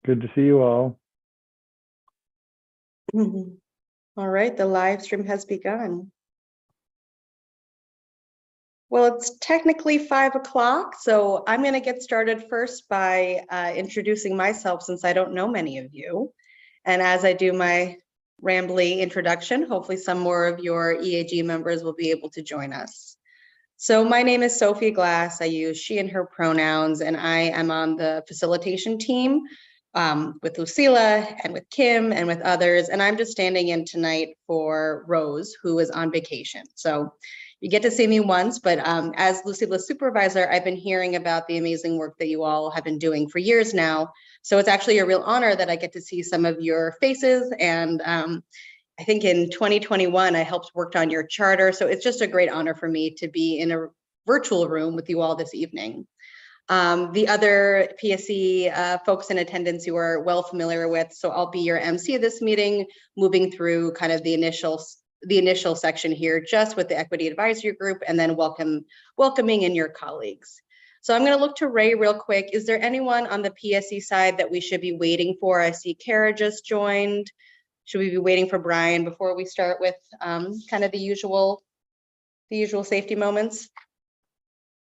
Good to see you all. All right, the live stream has begun. Well, it's technically 5 o'clock, so I'm going to get started first by introducing myself since I don't know many of you. And as I do my rambly introduction, hopefully some more of your EAG members will be able to join us. So my name is Sophie Glass. I use she and her pronouns, and I am on the facilitation team with Lucila and with Kim and with others. And I'm just standing in tonight for Rose, who is on vacation. So you get to see me once, but as Lucila's supervisor, I've been hearing about the amazing work that you all have been doing for years now. So it's actually a real honor that I get to see some of your faces. And I think in 2021, I helped work on your charter. So it's just a great honor for me to be in a virtual room with you all this evening. The other PSE folks in attendance you are well familiar with. So I'll be your MC of this meeting, moving through kind of the initial section here, just with the Equity Advisory Group, and then welcoming in your colleagues. So I'm going to look to Ray real quick. Is there anyone on the PSE side that we should be waiting for? I see Kara just joined. Should we be waiting for Brian before we start with kind of the usual safety moments?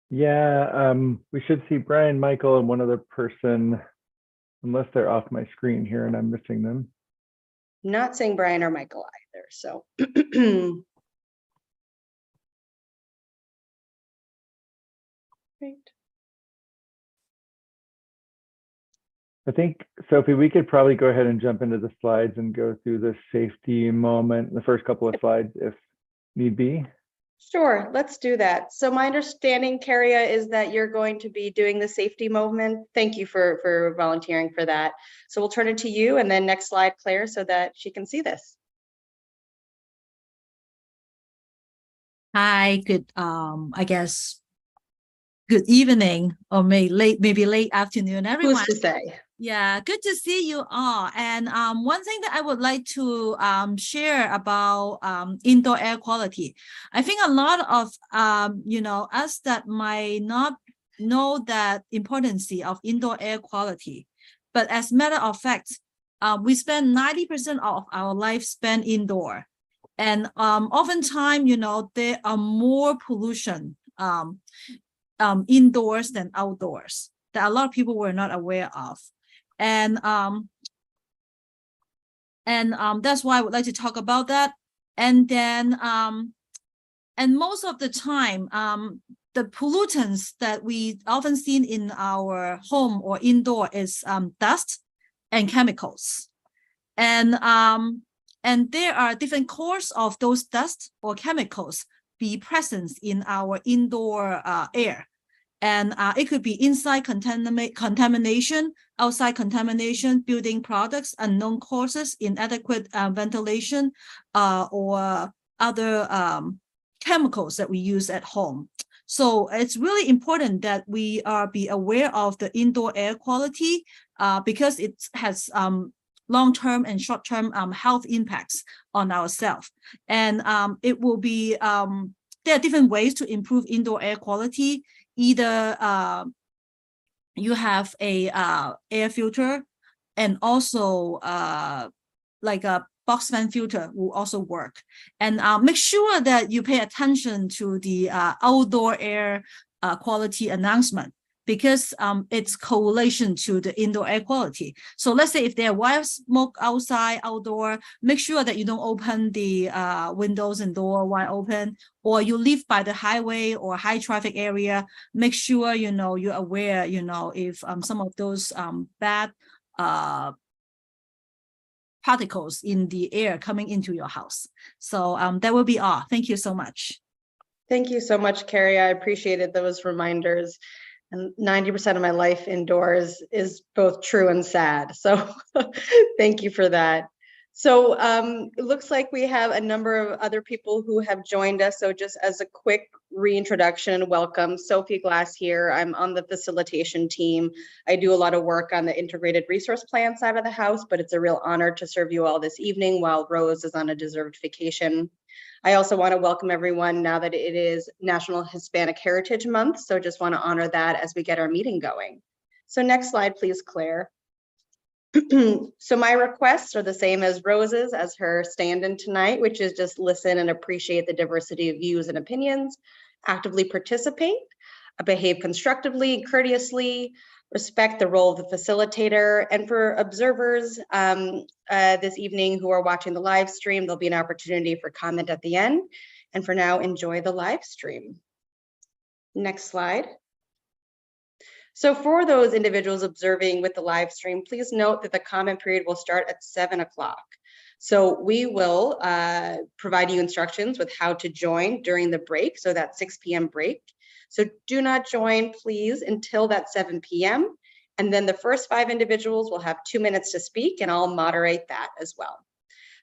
Yeah, we should see Brian, Michael, and one other person, unless they're off my screen here and I'm missing them. Not saying Brian or Michael either, so. Great. I think, Sophie, we could probably go ahead and jump into the slides and go through the safety moment, the first couple of slides if need be. Sure, let's do that. So my understanding, Carria, is that you're going to be doing the safety movement. Thank you for volunteering for that. So we'll turn it to you, and then next slide, Claire, so that she can see this. Hi, good, I guess, good evening, or maybe late afternoon, everyone. Who's to say? Yeah, good to see you all. And one thing that I would like to share about indoor air quality. I think a lot of us that might not know that importance of indoor air quality, but as a matter of fact, we spend 90% of our life spent indoor, and oftentimes, there are more pollution indoors than outdoors that a lot of people were not aware of. And that's why I would like to talk about that. And then and most of the time the pollutants that we often see in our home or indoor is dust and chemicals, and there are different causes of those dust or chemicals be present in our indoor air. And it could be inside contamination, outside contamination, building products, unknown causes, inadequate ventilation, or other chemicals that we use at home. So it's really important that we be aware of the indoor air quality because it has long-term and short-term health impacts on ourselves. And it will be, there are different ways to improve indoor air quality. Either you have a air filter, and also like a box fan filter will also work. And make sure that you pay attention to the outdoor air quality announcement, because it's correlation to the indoor air quality. So let's say if there are white smoke outside, outdoor, make sure that you don't open the windows and door wide open, or you live by the highway or high traffic area. Make sure, you're aware, if some of those bad particles in the air coming into your house. So that will be all. Thank you so much. Thank you so much, Carrie. I appreciated those reminders. And 90% of my life indoors is both true and sad. So thank you for that. So it looks like we have a number of other people who have joined us. So just as a quick reintroduction, welcome. Sophie Glass here. I'm on the facilitation team. I do a lot of work on the integrated resource plan side of the house, but it's a real honor to serve you all this evening while Rose is on a deserved vacation. I also want to welcome everyone now that it is National Hispanic Heritage Month. So just want to honor that as we get our meeting going. So next slide, please, Claire. So my requests are the same as Rose's as her stand-in tonight, which is just listen and appreciate the diversity of views and opinions, actively participate, behave constructively and courteously, respect the role of the facilitator. And for observers this evening who are watching the live stream, there'll be an opportunity for comment at the end. And for now, enjoy the live stream. Next slide. So for those individuals observing with the live stream, please note that the comment period will start at 7 o'clock. So we will provide you instructions with how to join during the break, so that 6 p.m. break. So do not join, please, until that 7 p.m. And then the first 5 individuals will have 2 minutes to speak, and I'll moderate that as well.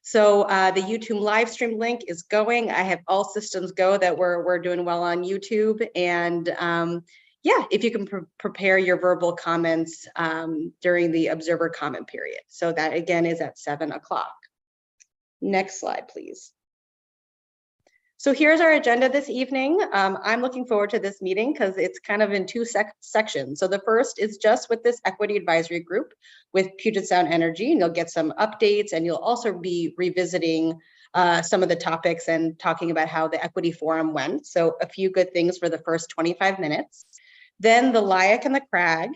So the YouTube live stream link is going. I have all systems go that we're doing well on YouTube. And yeah, if you can prepare your verbal comments during the observer comment period. So that again is at 7 o'clock. Next slide, please. So here's our agenda this evening. I'm looking forward to this meeting because it's kind of in 2 sections. So the first is just with this equity advisory group with Puget Sound Energy, and you'll get some updates, and you'll also be revisiting some of the topics and talking about how the equity forum went. So a few good things for the first 25 minutes. Then the LIAC and the CRAG,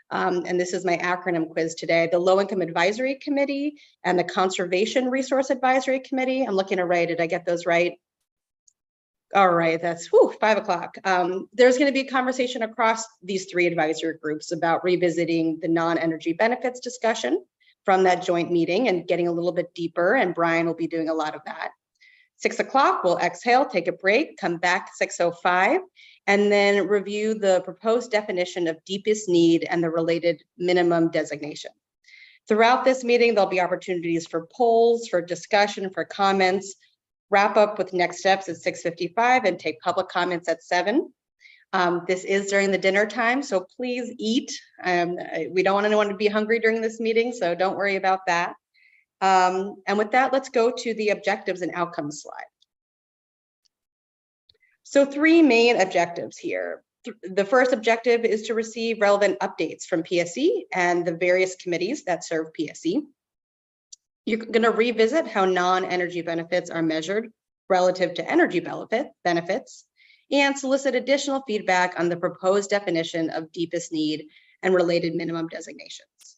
and this is my acronym quiz today, the Low Income Advisory Committee and the Conservation Resource Advisory Committee. I'm looking to write, did I get those right? All right, that's 5 o'clock. There's going to be a conversation across these 3 advisory groups about revisiting the non-energy benefits discussion from that joint meeting and getting a little bit deeper, and Brian will be doing a lot of that. 6 o'clock, we'll exhale, take a break, come back 6:05, and then review the proposed definition of deepest need and the related minimum designation. Throughout this meeting, there'll be opportunities for polls, for discussion, for comments, wrap up with next steps at 6:55 and take public comments at 7. This is during the dinner time, so please eat. We don't want anyone to be hungry during this meeting, so don't worry about that. And with that, let's go to the objectives and outcomes slide. So 3 main objectives here. The first objective is to receive relevant updates from PSE and the various committees that serve PSE. You're going to revisit how non-energy benefits are measured relative to energy benefits and solicit additional feedback on the proposed definition of deepest need and related minimum designations.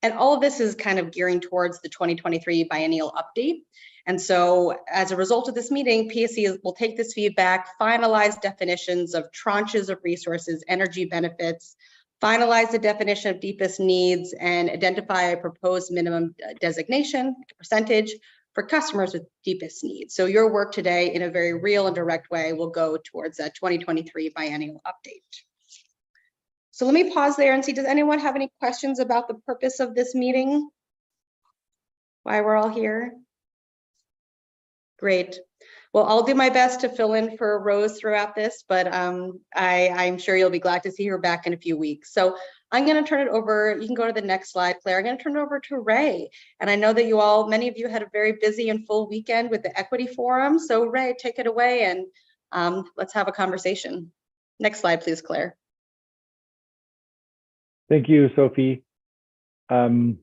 And all of this is kind of gearing towards the 2023 biennial update. And so as a result of this meeting, PSE will take this feedback, finalize definitions of tranches of resources, energy benefits, finalize the definition of deepest needs, and identify a proposed minimum designation percentage for customers with deepest needs. So your work today, in a very real and direct way, will go towards that 2023 biennial update. So let me pause there and see, does anyone have any questions about the purpose of this meeting? Why we're all here? Great. Well, I'll do my best to fill in for Rose throughout this, but I'm sure you'll be glad to see her back in a few weeks. So I'm going to turn it over. You can go to the next slide, Claire. I'm going to turn it over to Ray. And I know that many of you had a very busy and full weekend with the Equity Forum. So Ray, take it away and let's have a conversation. Next slide, please, Claire. Thank you, Sophie. So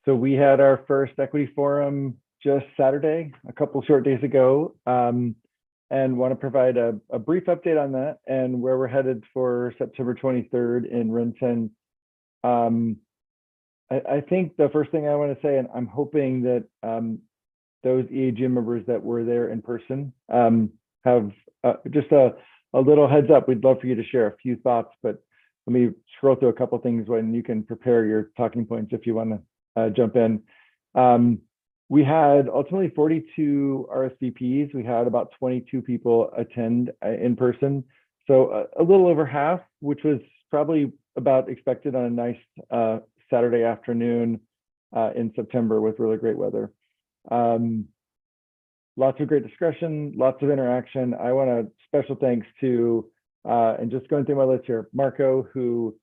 we had our first Equity Forum just Saturday, a couple short days ago, and want to provide a brief update on that and where we're headed for September 23rd in Renton. I think the first thing I want to say, and I'm hoping that those EAG members that were there in person have just a little heads up. We'd love for you to share a few thoughts, but let me scroll through a couple things when you can prepare your talking points if you want to jump in. We had ultimately 42 RSVPs. We had about 22 people attend in person. So a little over half, which was probably about expected on a nice Saturday afternoon in September with really great weather. Lots of great discussion, lots of interaction. I want a special thanks to, and just going through my list here, Marco, who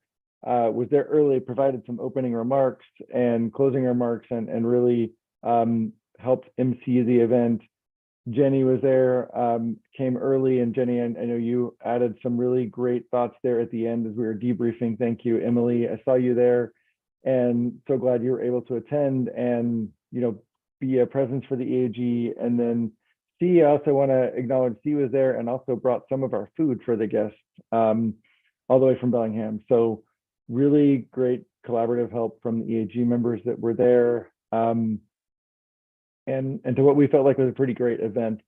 was there early, provided some opening remarks and closing remarks and really helped MC the event. Jenny was there, came early, and Jenny, I know you added some really great thoughts there at the end as we were debriefing. Thank you, Emily. I saw you there. and so glad you were able to attend and, be a presence for the EAG. And then C, I also want to acknowledge C was there and also brought some of our food for the guests, all the way from Bellingham. So really great collaborative help from the EAG members that were there, and to what we felt like was a pretty great event.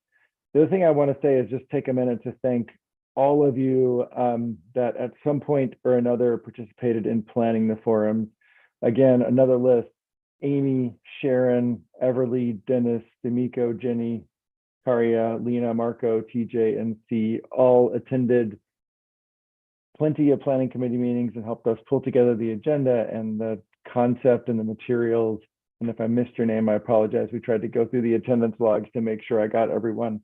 The other thing I want to say is just take a minute to thank all of you that at some point or another participated in planning the forums. Again, another list: Amy, Sharon, Everly, Dennis, D'Amico, Jenny, Karia, Lena, Marco, TJ, and C all attended plenty of planning committee meetings and helped us pull together the agenda and the concept and the materials. And if I missed your name, I apologize. We tried to go through the attendance logs to make sure I got everyone.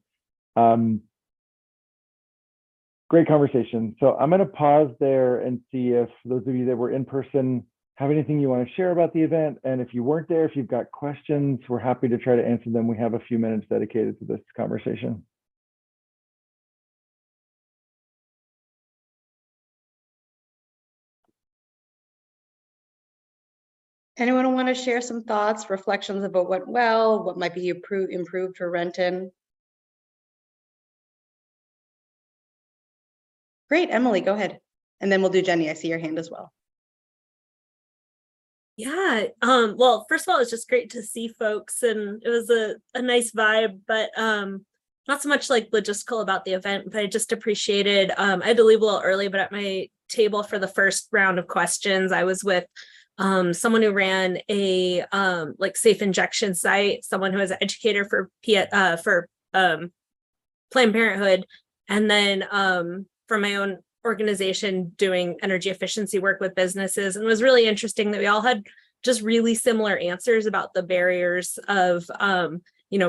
Great conversation. So I'm going to pause there and see if those of you that were in person have anything you want to share about the event. And if you weren't there, if you've got questions, we're happy to try to answer them. We have a few minutes dedicated to this conversation. Anyone want to share some thoughts, reflections about what went well, what might be improved for Renton? Great, Emily, go ahead. And then we'll do Jenny. I see your hand as well. Yeah, well, first of all, it's just great to see folks, and it was a nice vibe, but not so much like logistical about the event, but I just appreciated, I had to leave a little early, but at my table for the first round of questions, I was with someone who ran a like safe injection site, someone who was an educator for Planned Parenthood, and then for my own organization doing energy efficiency work with businesses. And it was really interesting that we all had just really similar answers about the barriers of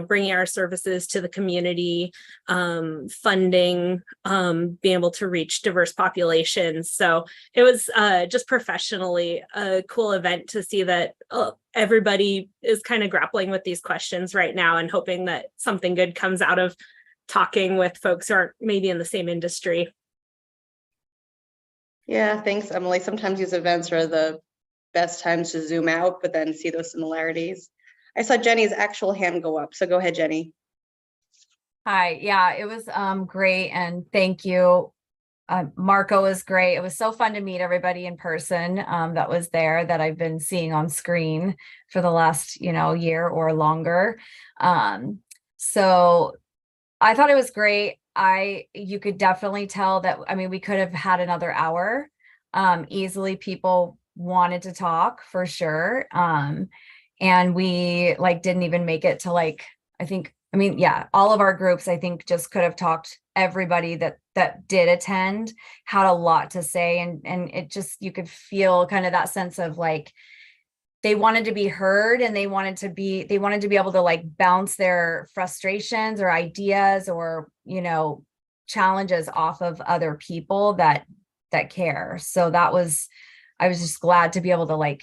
bringing our services to the community, funding, being able to reach diverse populations. So it was just professionally a cool event to see that everybody is kind of grappling with these questions right now and hoping that something good comes out of talking with folks who aren't maybe in the same industry. Yeah, thanks, Emily. Sometimes these events are the best times to zoom out, but then see those similarities. I saw Jenny's actual hand go up, so go ahead, Jenny. Hi, yeah, it was great, and thank you. Marco was great. It was so fun to meet everybody in person that was there that I've been seeing on screen for the last, year or longer. So I thought it was great. You could definitely tell that, we could have had another hour. Easily people wanted to talk for sure. And we didn't even make it to all of our groups, I think, just could have talked. Everybody that did attend had a lot to say, and it just, you could feel kind of that sense of they wanted to be heard, and they wanted to be able to bounce their frustrations or ideas or, challenges off of other people that care. So I was just glad to be able to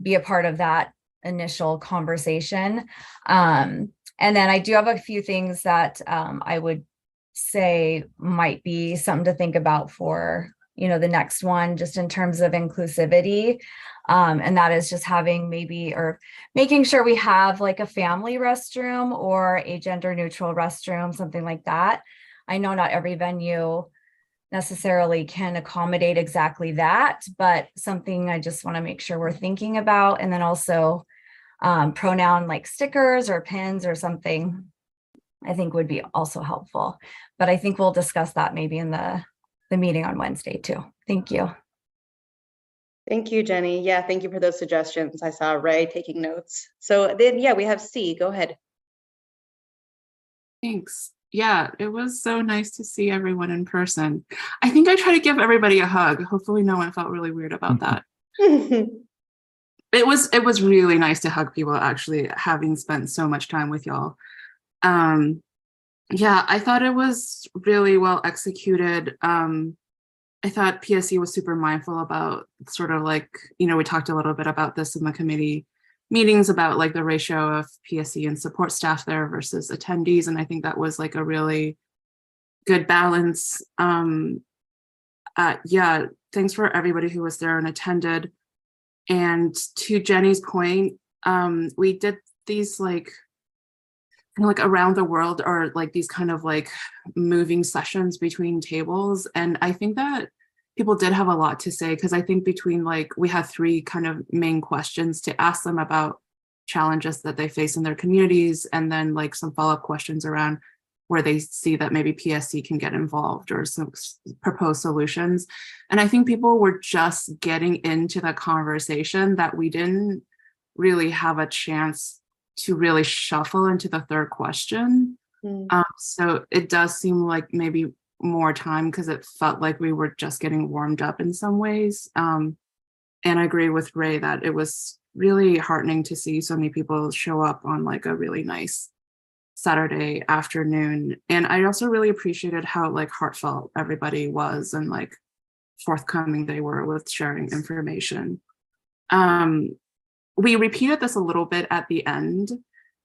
be a part of that initial conversation. And then I do have a few things that I would say might be something to think about for, the next one, just in terms of inclusivity. And that is just making sure we have a family restroom or a gender neutral restroom, something like that. I know not every venue necessarily can accommodate exactly that, but something I just want to make sure we're thinking about. And then also pronoun stickers or pins or something, I think would be also helpful. But I think we'll discuss that maybe in the meeting on Wednesday too. Thank you. Thank you, Jenny. Yeah, thank you for those suggestions. I saw Ray taking notes. So then, yeah, we have C. Go ahead. Thanks. Yeah, it was so nice to see everyone in person. I think I tried to give everybody a hug. Hopefully no one felt really weird about that. It was really nice to hug people, actually, having spent so much time with y'all. Yeah, I thought it was really well executed. I thought PSE was super mindful about sort of we talked a little bit about this in the committee meetings about the ratio of PSE and support staff there versus attendees. And I think that was a really good balance. Yeah, thanks for everybody who was there and attended. And to Jenny's point, we did these like around the world, or like these kind of like moving sessions between tables. And I think that people did have a lot to say, because I think between like, we had 3 kind of main questions to ask them about challenges that they face in their communities, and then like some follow-up questions around where they see that maybe PSE can get involved or some proposed solutions. And I think people were just getting into the conversation that we didn't really have a chance to really shuffle into the 3rd question. So it does seem like maybe more time, because it felt like we were just getting warmed up in some ways. And I agree with Ray that it was really heartening to see so many people show up on like a really nice Saturday afternoon. And I also really appreciated how like heartfelt everybody was and like forthcoming they were with sharing information. We repeated this a little bit at the end,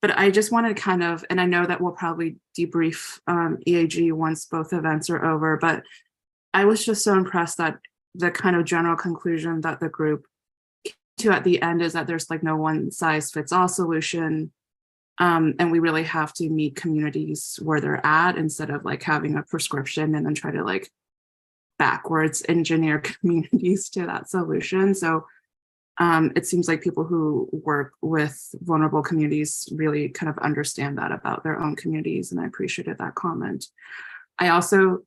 but I just wanted to kind of, and I know that we'll probably debrief EAG once both events are over, but I was just so impressed that the kind of general conclusion that the group came to at the end is that there's like no one size fits all solution. And we really have to meet communities where they're at, instead of like having a prescription and then try to like backwards engineer communities to that solution. So it seems like people who work with vulnerable communities really kind of understand that about their own communities, and I appreciated that comment. I also,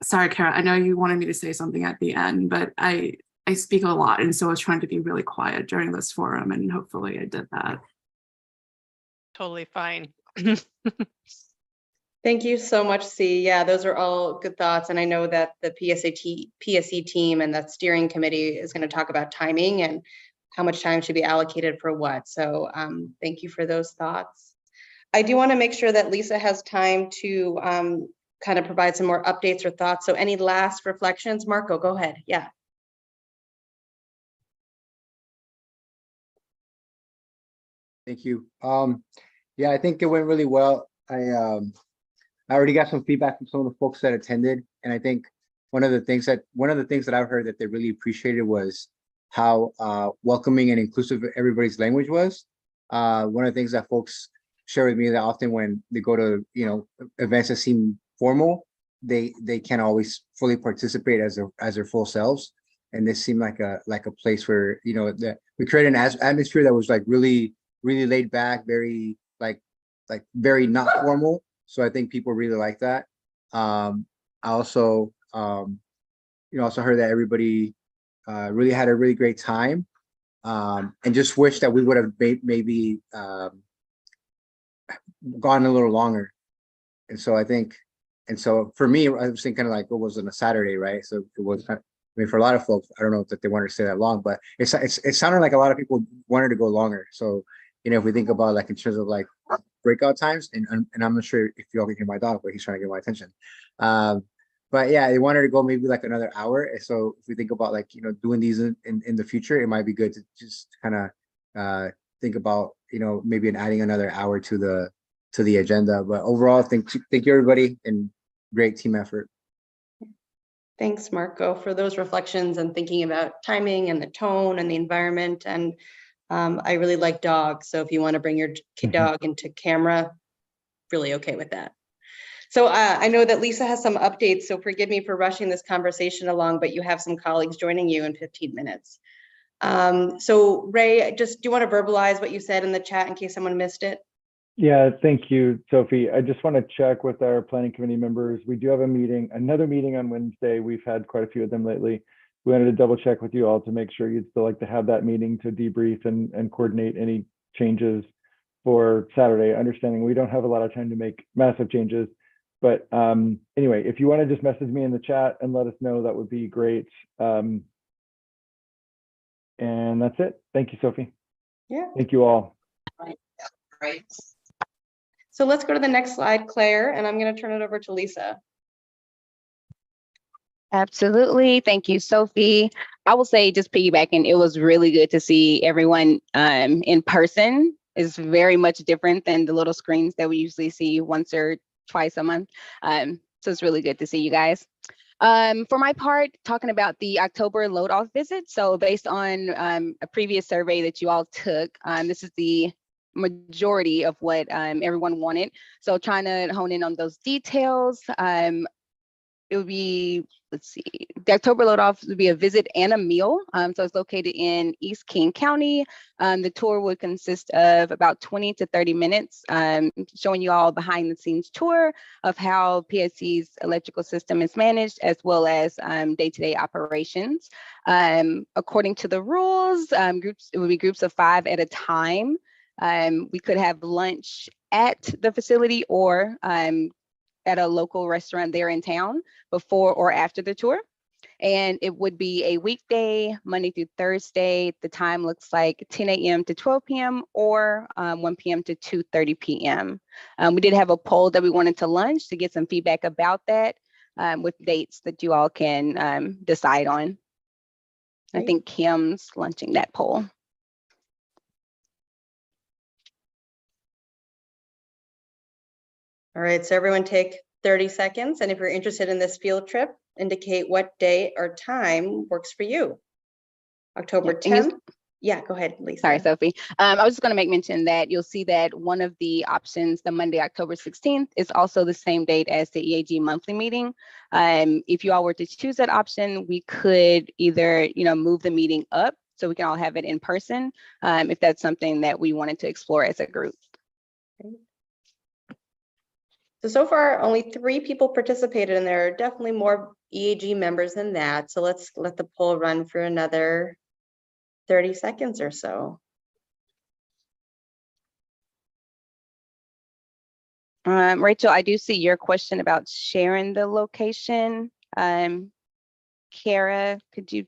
sorry, Kara, I know you wanted me to say something at the end, but I speak a lot, and so I was trying to be really quiet during this forum, and hopefully I did that. Totally fine. Thank you so much, C. Yeah, those are all good thoughts. And I know that the PSE team and that steering committee is going to talk about timing and how much time should be allocated for what. So thank you for those thoughts. I do want to make sure that Lisa has time to kind of provide some more updates or thoughts. So any last reflections? Marco, go ahead. Yeah. Thank you. Yeah, I think it went really well. I already got some feedback from some of the folks that attended, and I think one of the things that I've heard that they really appreciated was how welcoming and inclusive everybody's language was. One of the things that folks share with me that often when they go to events that seem formal, they can't always fully participate as their full selves, and this seemed like a place where that we created an atmosphere that was like really laid back, very like very not formal. So I think people really like that. I also also heard that everybody really had a really great time, and just wish that we would have maybe gone a little longer. And so for me, I was thinking like it was on a Saturday, right? So it was kind of, I mean, for a lot of folks, I don't know that they wanted to stay that long, but it sounded like a lot of people wanted to go longer. So if we think about like in terms of like breakout times, and I'm not sure if y'all can hear my dog, but he's trying to get my attention. But yeah, they wanted to go maybe like another hour. So if we think about like doing these in the future, it might be good to just kind of think about maybe adding another hour to the agenda. But overall, thank you everybody, and great team effort. Thanks, Marco, for those reflections and thinking about timing and the tone and the environment. And I really like dogs. So if you want to bring your dog into camera, really okay with that. So I know that Lisa has some updates, so forgive me for rushing this conversation along, but you have some colleagues joining you in 15 minutes. So Ray, do you want to verbalize what you said in the chat in case someone missed it? Yeah, thank you, Sophie. I just want to check with our planning committee members. We do have another meeting on Wednesday. We've had quite a few of them lately. We wanted to double check with you all to make sure you'd still like to have that meeting to debrief and coordinate any changes for Saturday, understanding we don't have a lot of time to make massive changes. But anyway, if you want to just message me in the chat and let us know, that would be great. And that's it. Thank you, Sophie. Yeah. Thank you all. Right. So let's go to the next slide, Claire, and I'm going to turn it over to Lisa. Absolutely. Thank you, Sophie. I will say, just piggybacking, it was really good to see everyone in person. It's very much different than the little screens that we usually see once or twice a month. So it's really good to see you guys. For my part, talking about the October load off visit. So based on a previous survey that you all took, this is the majority of what everyone wanted. So trying to hone in on those details. It would be, let's see, the October load off would be a visit and a meal. So it's located in East King County. The tour would consist of about 20 to 30 minutes, showing you all a behind the scenes tour of how PSE's electrical system is managed, as well as day-to-day operations. According to the rules, it would be groups of 5 at a time. We could have lunch at the facility or at a local restaurant there in town before or after the tour. And it would be a weekday, Monday through Thursday. The time looks like 10 a.m. to 12 p.m. or 1 p.m. to 2:30 p.m. We did have a poll that we wanted to launch to get some feedback about that with dates that you all can decide on. I think Kim's launching that poll. All right, so everyone take 30 seconds. And if you're interested in this field trip, indicate what day or time works for you. October 10th. Yeah, go ahead, Lisa. Sorry, Sophie. I was just going to make mention that you'll see that one of the options, the Monday, October 16th, is also the same date as the EAG monthly meeting. If you all were to choose that option, we could either, move the meeting up so we can all have it in person, if that's something that we wanted to explore as a group. Okay. So far, only 3 people participated, and there are definitely more EAG members than that. So let's let the poll run for another 30 seconds or so. Rachel, I do see your question about sharing the location. Kara, could you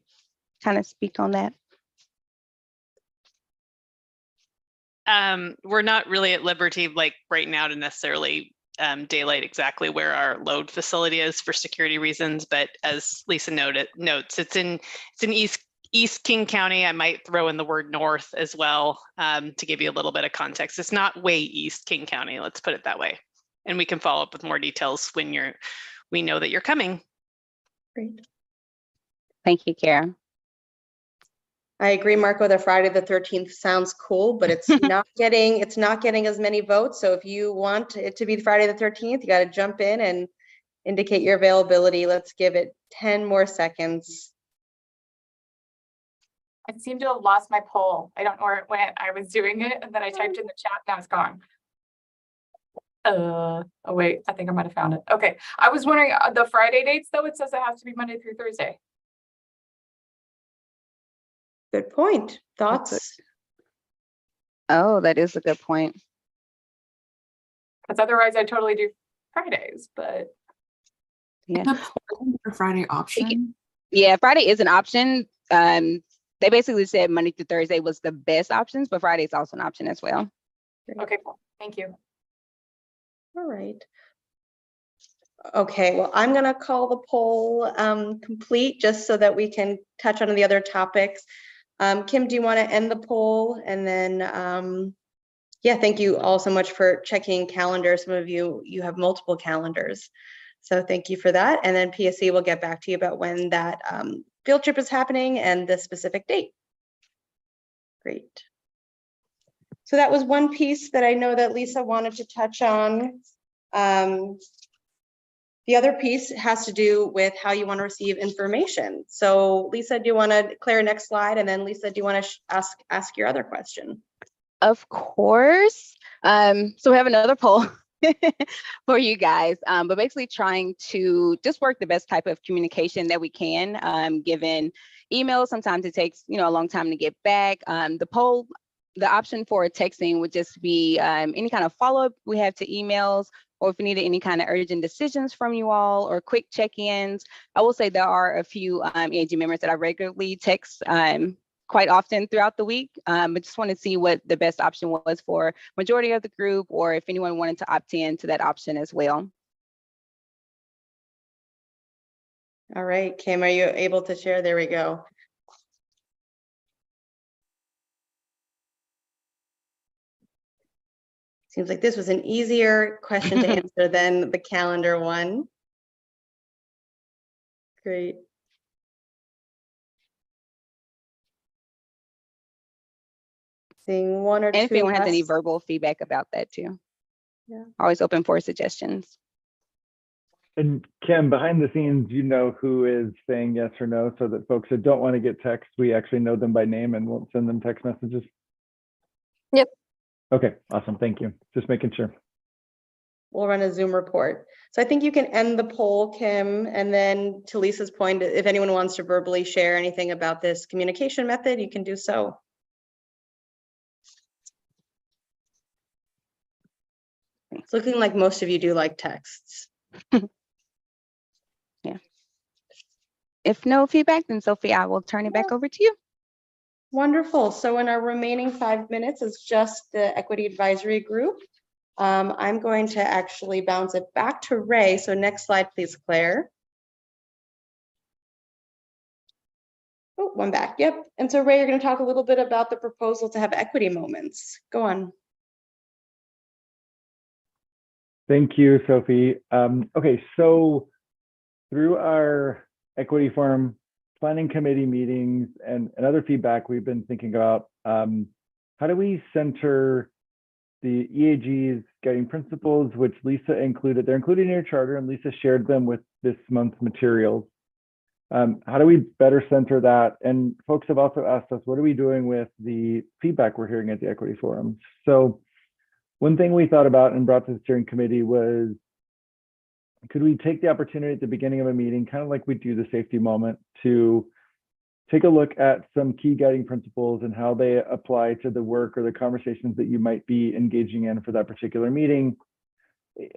kind of speak on that? We're not really at liberty like right now to necessarily daylight exactly where our load facility is for security reasons, but as Lisa notes, it's in East King County. I might throw in the word north as well to give you a little bit of context. It's not way East King County, let's put it that way. And we can follow up with more details when we know that you're coming. Great. Thank you, Kara. I agree, Marco, that Friday the 13th sounds cool, but it's not getting as many votes. So if you want it to be Friday the 13th, you got to jump in and indicate your availability. Let's give it 10 more seconds. I seem to have lost my poll. I don't know where it went. I was doing it and then I typed in the chat, now it's gone. Oh wait, I think I might have found it. Okay, I was wondering the Friday dates though, it says it has to be Monday through Thursday. Good point. Thoughts? Oh, that is a good point. Because otherwise I totally do Fridays, but Yeah. The Friday option. Yeah, Friday is an option. They basically said Monday through Thursday was the best options, but Friday is also an option as well. okay, cool. Thank you. All right. Okay, well, I'm going to call the poll complete just so that we can touch on the other topics. Kim, do you want to end the poll? And then, yeah, thank you all so much for checking calendars. Some of you have multiple calendars. So thank you for that. And then PSE will get back to you about when that field trip is happening and the specific date. Great. So that was one piece that I know that Lisa wanted to touch on. The other piece has to do with how you want to receive information. So Lisa, do you want to clear next slide? And then Lisa, do you want to ask your other question? Of course. So we have another poll for you guys, but basically trying to just work the best type of communication that we can, given emails. Sometimes it takes, a long time to get back. The option for texting would just be any kind of follow-up we have to emails, or if you needed any kind of urgent decisions from you all or quick check-ins. I will say there are a few EAG members that I regularly text quite often throughout the week, but just want to see what the best option was for majority of the group, or if anyone wanted to opt in to that option as well. All right, Kim, are you able to share? There we go. Seems like this was an easier question to answer than the calendar one. Great. Seeing one or And if two anyone has any less. verbal feedback about that too. Yeah. Always open for suggestions. And Kim, behind the scenes, you know who is saying yes or no, so that folks that don't want to get text, we actually know them by name and won't send them text messages. Yep. Okay, awesome. Thank you. Just making sure. We'll run a Zoom report. So I think you can end the poll, Kim, and then to Lisa's point, if anyone wants to verbally share anything about this communication method, you can do so. It's looking like most of you do like texts. Yeah. If no feedback, then Sophie, I will turn it back over to you. Wonderful. So in our remaining 5 minutes is just the Equity Advisory Group. I'm going to actually bounce it back to Ray. So next slide, please, Claire. Oh, one back. Yep. And so Ray, you're going to talk a little bit about the proposal to have equity moments. Go on. Thank you, Sophie. Okay, so through our equity forum planning committee meetings and other feedback, we've been thinking about how do we center the EAG's guiding principles, which Lisa included. They're included in your charter, and Lisa shared them with this month's materials. How do we better center that? And folks have also asked us, what are we doing with the feedback we're hearing at the equity forums? So one thing we thought about and brought to the steering committee was, could we take the opportunity at the beginning of a meeting, kind of like we do the safety moment, to take a look at some key guiding principles and how they apply to the work or the conversations that you might be engaging in for that particular meeting.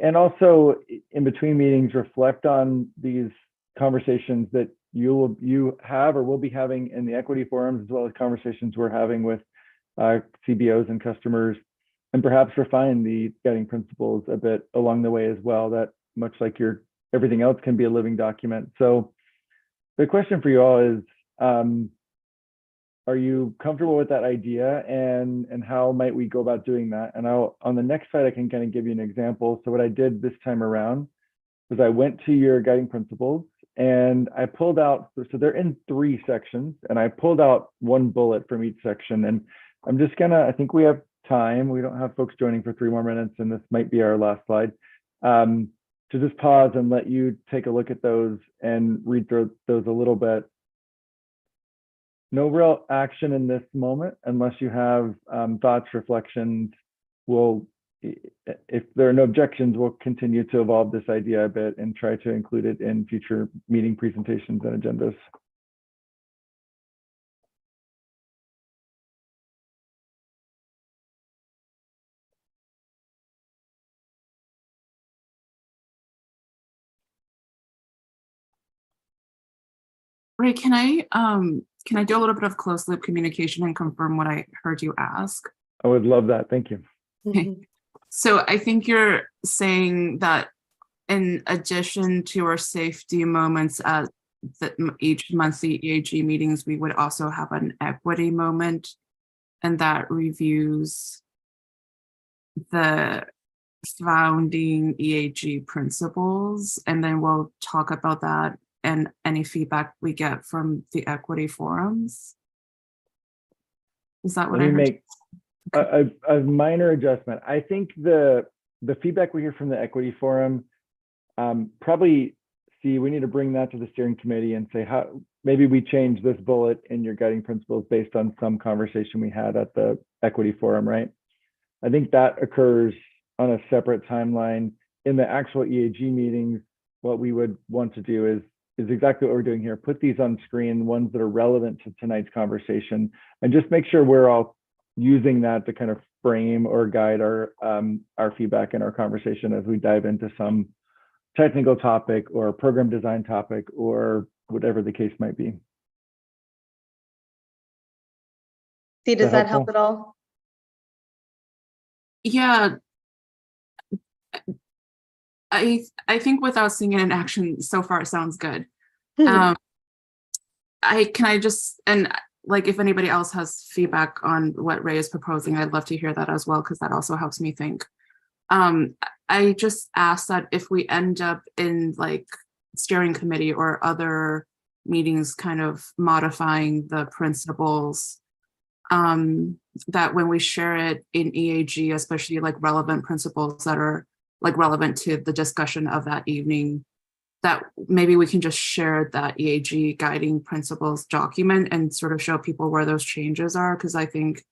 And also in between meetings, reflect on these conversations that you have or will be having in the equity forums, as well as conversations we're having with CBOs and customers, and perhaps refine the guiding principles a bit along the way as well, that much like your everything else can be a living document. So the question for you all is, are you comfortable with that idea, and how might we go about doing that? And on the next slide, I can kind of give you an example. So what I did this time around was I went to your guiding principles and I pulled out, so they're in 3 sections, and I pulled out one bullet from each section. And I'm just gonna, I think we have time. We don't have folks joining for 3 more minutes, and this might be our last slide. To just pause and let you take a look at those and read through those a little bit. No real action in this moment, unless you have thoughts, reflections. If there are no objections, we'll continue to evolve this idea a bit and try to include it in future meeting presentations and agendas. Ray, can I do a little bit of closed loop communication and confirm what I heard you ask? I would love that. Thank you. Okay. So I think you're saying that in addition to our safety moments at each monthly EAG meetings, we would also have an equity moment, and that reviews the founding EAG principles, and then we'll talk about that and any feedback we get from the equity forums. Is that what Let I me heard? make a minor adjustment. I think the feedback we hear from the equity forum, probably we need to bring that to the steering committee and say, how maybe we change this bullet in your guiding principles based on some conversation we had at the equity forum, right? I think that occurs on a separate timeline. In the actual EAG meetings, what we would want to do is exactly what we're doing here. Put these on screen, ones that are relevant to tonight's conversation, and just make sure we're all using that to kind of frame or guide our feedback and our conversation as we dive into some technical topic or program design topic or whatever the case might be. See, does that help at all? Yeah. I think without seeing it in action so far, it sounds good. Can I just, and like if anybody else has feedback on what Ray is proposing, I'd love to hear that as well, because that also helps me think. I just asked that if we end up in like steering committee or other meetings kind of modifying the principles, that when we share it in EAG, especially like relevant principles that are like relevant to the discussion of that evening, that maybe we can just share that EAG guiding principles document and sort of show people where those changes are. Because I think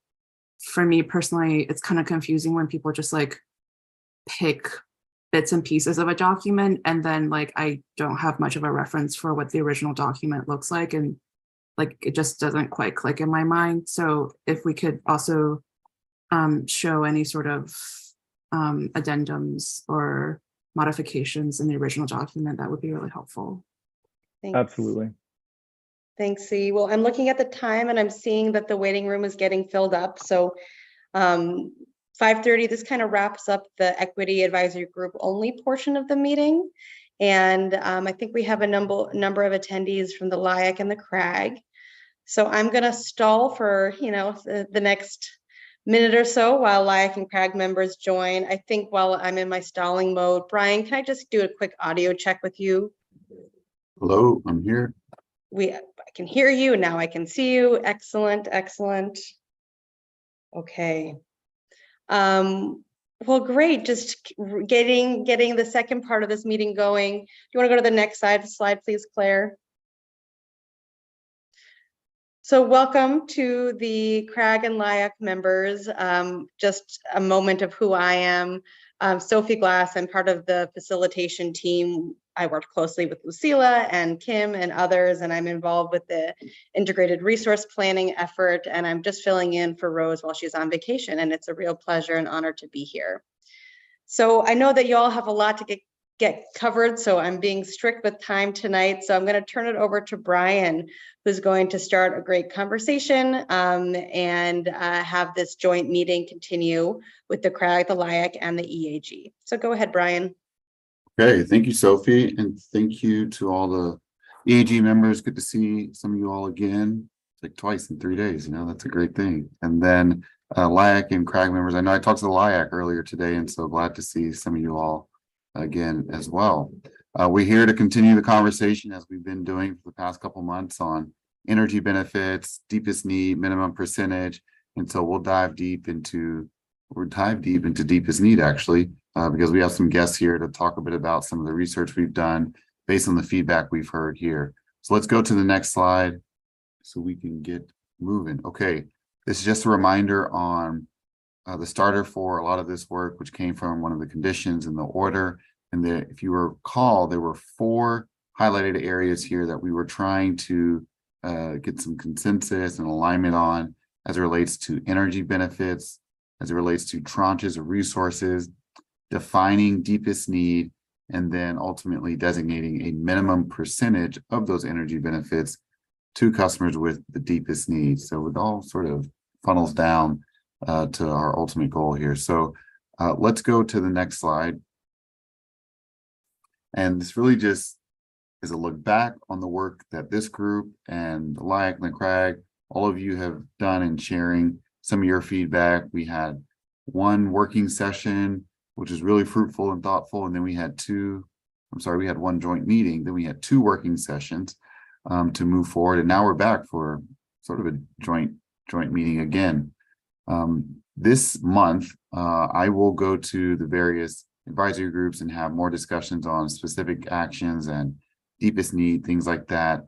for me personally, it's kind of confusing when people just like pick bits and pieces of a document and then like I don't have much of a reference for what the original document looks like, and like it just doesn't quite click in my mind. So if we could also show any sort of addendums or modifications in the original document, that would be really helpful. Thanks. Absolutely. Thanks, C. Well, I'm looking at the time and I'm seeing that the waiting room is getting filled up. So 5:30, this kind of wraps up the Equity Advisory Group only portion of the meeting. And I think we have a number of attendees from the LIAC and the CRAG. So I'm going to stall for, the next minute or so while LIAC and CRAG members join. I think while I'm in my stalling mode, Brian, can I just do a quick audio check with you? Hello, I'm here. I can hear you. Now I can see you. Excellent, excellent. Okay. Well, great. Just getting the second part of this meeting going. Do you want to go to the next slide, please, Claire? So welcome to the CRAG and LIAC members. Just a moment of who I am. Sophie Glass, I'm part of the facilitation team. I worked closely with Lucila and Kim and others, and I'm involved with the integrated resource planning effort, and I'm just filling in for Rose while she's on vacation, and it's a real pleasure and honor to be here. So I know that you all have a lot to get covered, so I'm being strict with time tonight. So I'm going to turn it over to Brian, who's going to start a great conversation and have this joint meeting continue with the CRAG, the LIAC, and the EAG. So go ahead, Brian. Okay, thank you, Sophie, and thank you to all the EAG members. Good to see some of you all again, like twice in 3 days. That's a great thing. And then LIAC and CRAG members. I know I talked to the LIAC earlier today, and so glad to see some of you all again as well. We're here to continue the conversation as we've been doing for the past couple months on energy benefits, deepest need, minimum percentage, and so we'll dive deep into deepest need actually, because we have some guests here to talk a bit about some of the research we've done based on the feedback we've heard here. So let's go to the next slide so we can get moving. Okay, this is just a reminder on the starter for a lot of this work, which came from one of the conditions in the order. And if you recall, there were 4 highlighted areas here that we were trying to get some consensus and alignment on as it relates to energy benefits, as it relates to tranches of resources, defining deepest need, and then ultimately designating a minimum percentage of those energy benefits to customers with the deepest needs. So it all sort of funnels down to our ultimate goal here. So let's go to the next slide. And this really just is a look back on the work that this group and the LIAC and the CRAG, all of you have done in sharing some of your feedback. We had one working session, which is really fruitful and thoughtful. And then we had we had one joint meeting, then we had 2 working sessions to move forward. And now we're back for sort of a joint meeting again. This month, I will go to the various advisory groups and have more discussions on specific actions and deepest need, things like that.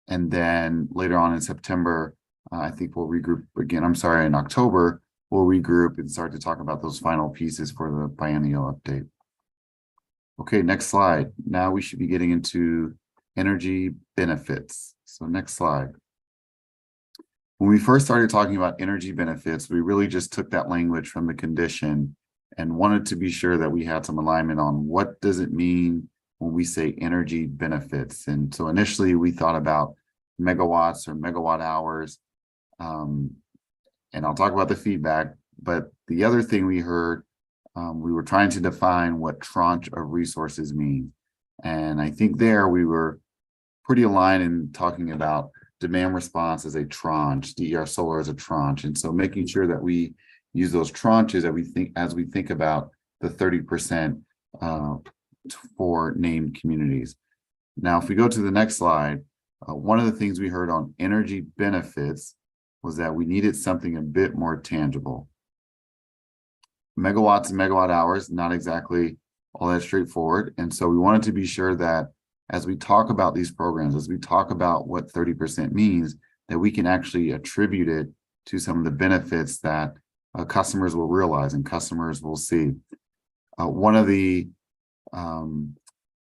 And then later on in September, I think we'll regroup again. In October, we'll regroup and start to talk about those final pieces for the biennial update. Okay, next slide. Now we should be getting into energy benefits. So next slide. When we first started talking about energy benefits, we really just took that language from the condition and wanted to be sure that we had some alignment on what does it mean when we say energy benefits. And so initially we thought about megawatts or megawatt hours. And I'll talk about the feedback, but the other thing we heard, we were trying to define what tranche of resources mean. And I think there we were pretty aligned in talking about demand response as a tranche, DER solar as a tranche. And so making sure that we use those tranches that as we think about the 30% for named communities. Now, if we go to the next slide, one of the things we heard on energy benefits was that we needed something a bit more tangible. Megawatts and megawatt hours, not exactly all that straightforward. And so we wanted to be sure that as we talk about these programs, as we talk about what 30% means, that we can actually attribute it to some of the benefits that customers will realize and customers will see. One of the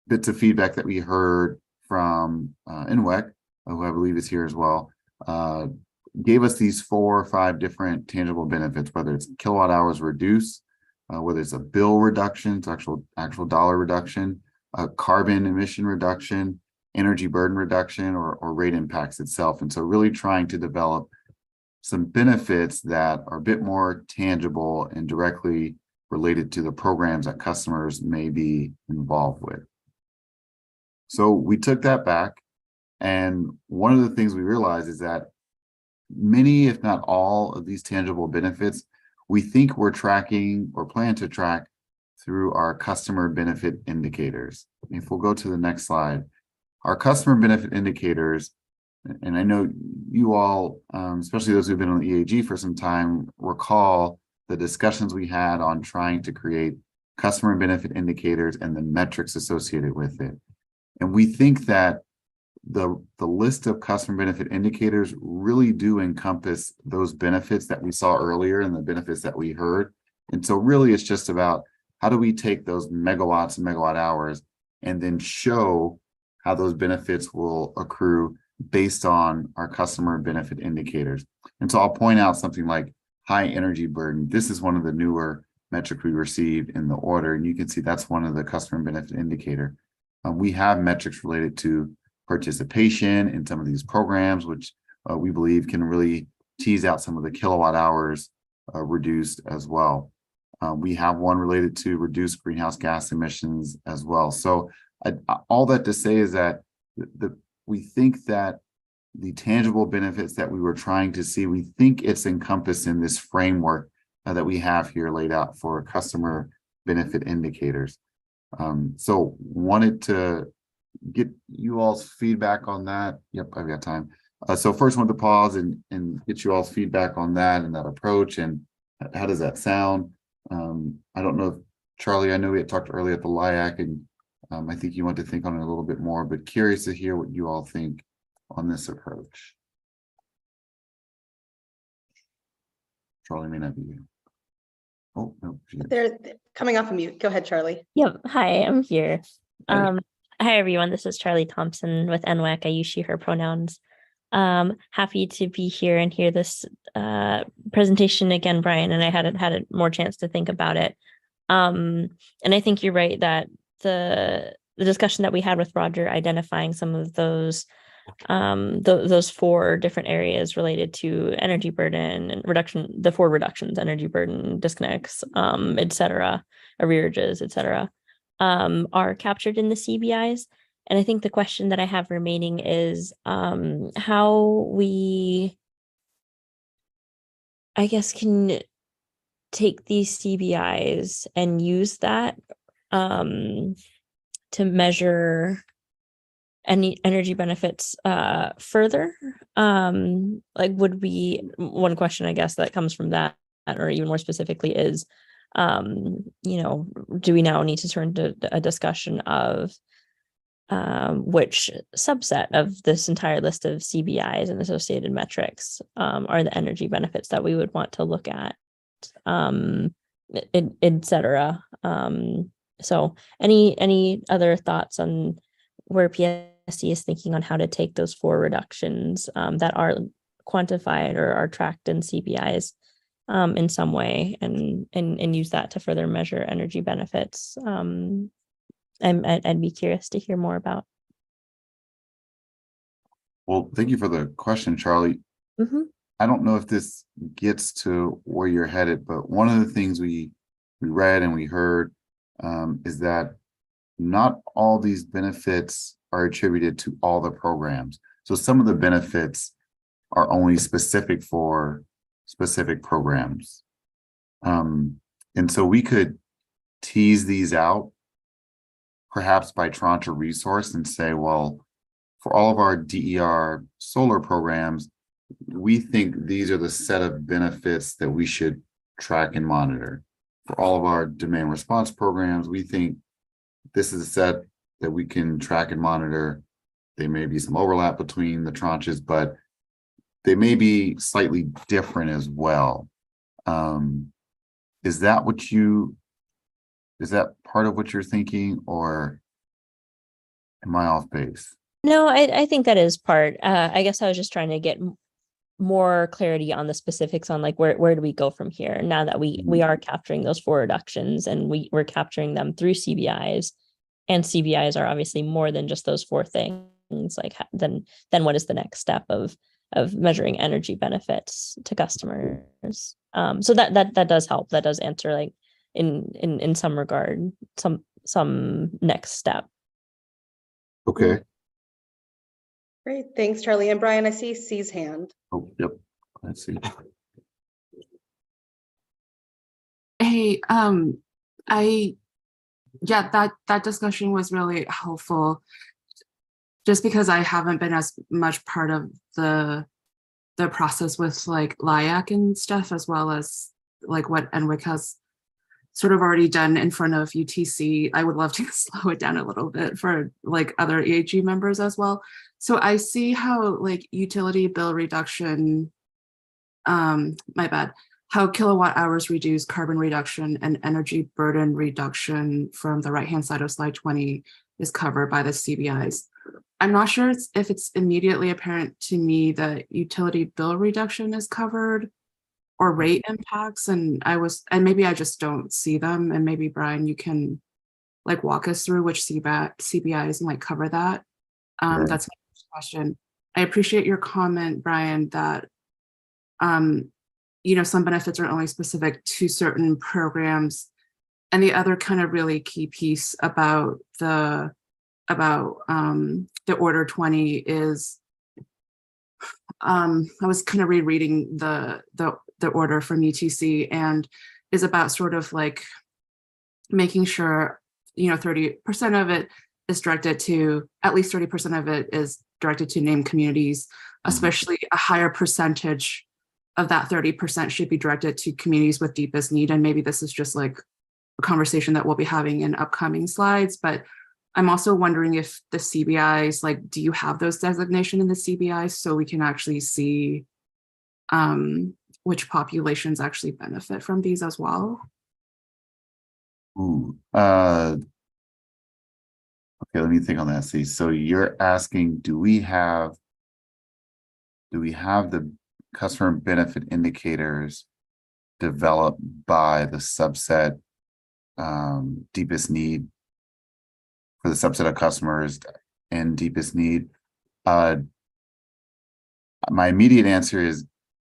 bits of feedback that we heard from NWEC, who I believe is here as well, gave us these 4 or 5 different tangible benefits, whether it's kilowatt hours reduced, whether it's a bill reduction, so actual dollar reduction, carbon emission reduction, energy burden reduction, or rate impacts itself. And so really trying to develop some benefits that are a bit more tangible and directly related to the programs that customers may be involved with. So we took that back, and one of the things we realized is that many, if not all, of these tangible benefits, we think we're tracking or plan to track through our customer benefit indicators. If we'll go to the next slide, our customer benefit indicators, and I know you all, especially those who've been on the EAG for some time, recall the discussions we had on trying to create customer benefit indicators and the metrics associated with it. And we think that the list of customer benefit indicators really do encompass those benefits that we saw earlier and the benefits that we heard. And so really it's just about how do we take those megawatts and megawatt hours and then show how those benefits will accrue based on our customer benefit indicators. And so I'll point out something like high energy burden. This is one of the newer metrics we received in the order, and you can see that's one of the customer benefit indicator. We have metrics related to participation in some of these programs, which we believe can really tease out some of the kilowatt hours reduced as well. We have one related to reduced greenhouse gas emissions as well. So all that to say is that we think that the tangible benefits that we were trying to see, we think it's encompassed in this framework that we have here laid out for customer benefit indicators. So wanted to get you all's feedback on that. Yep, I've got time. So first want to pause and get you all's feedback on that and that approach, and how does that sound? I don't know if Charlie, I know we had talked earlier at the LIAC, and I think you want to think on it a little bit more, but curious to hear what you all think on this approach. Charlie may not be here. Oh, no. They're coming off of mute. Go ahead, Charlie. Yep. Hi, I'm here. Hi. Hi, everyone. This is Charlie Thompson with NWEC. I use she, her pronouns. Happy to be here and hear this presentation again, Brian, and I hadn't had more chance to think about it. And I think you're right that the discussion that we had with Roger identifying some of those 4 different areas related to energy burden and reduction, the 4 reductions, energy burden, disconnects, et cetera, arrearages, et cetera, are captured in the CBIs. And I think the question that I have remaining is how we, I guess, can take these CBIs and use that to measure any energy benefits further. Like, would we, one question I guess that comes from that, or even more specifically, is do we now need to turn to a discussion of which subset of this entire list of CBIs and associated metrics are the energy benefits that we would want to look at, et cetera. So any other thoughts on where PSE is thinking on how to take those 4 reductions that are quantified or are tracked in CBIs in some way and use that to further measure energy benefits? I'd be curious to hear more about. Well, thank you for the question, Charlie. Mm-hmm. I don't know if this gets to where you're headed, but one of the things we read and we heard is that not all these benefits are attributed to all the programs. So some of the benefits are only specific for specific programs. And so we could tease these out perhaps by tranche or resource and say, well, for all of our DER solar programs, we think these are the set of benefits that we should track and monitor. For all of our demand response programs, we think this is a set that we can track and monitor. There may be some overlap between the tranches, but they may be slightly different as well. Is that part of what you're thinking, or am I off base? No, I think that is part. I guess I was just trying to get more clarity on the specifics on like where do we go from here now that we are capturing those 4 reductions, and we're capturing them through CBIs, and CBIs are obviously more than just those 4 things. Like then what is the next step of measuring energy benefits to customers? So that does help. That does answer like in some regard some next step. Okay. Great, thanks, Charlie. And Brian, I see C's hand. Oh, yep. Let's see. Hey, that discussion was really helpful. Just because I haven't been as much part of the process with like LIAC and stuff, as well as like what NWIC has sort of already done in front of UTC. I would love to slow it down a little bit for like other EAG members as well. So I see how like utility bill reduction, how kilowatt hours reduce carbon reduction and energy burden reduction from the right-hand side of slide 20 is covered by the CBIs. I'm not sure if it's immediately apparent to me that utility bill reduction is covered or rate impacts, and maybe I just don't see them, and maybe Brian, you can like walk us through which CBIs might cover that. Sure. That's my first question. I appreciate your comment, Brian, that some benefits are only specific to certain programs, and the other kind of really key piece about the order 20 is I was kind of rereading the order from UTC, and is about sort of like making sure 30% of it is directed to, at least 30% of it is directed to named communities, especially a higher percentage of that 30% should be directed to communities with deepest need. And maybe this is just like a conversation that we'll be having in upcoming slides, but I'm also wondering if the CBIs, like, do you have those designation in the CBIs so we can actually see which populations actually benefit from these as well? Ooh, okay, let me think on that. See, so you're asking, do we have the customer benefit indicators developed by the subset deepest need, for the subset of customers in deepest need? My immediate answer is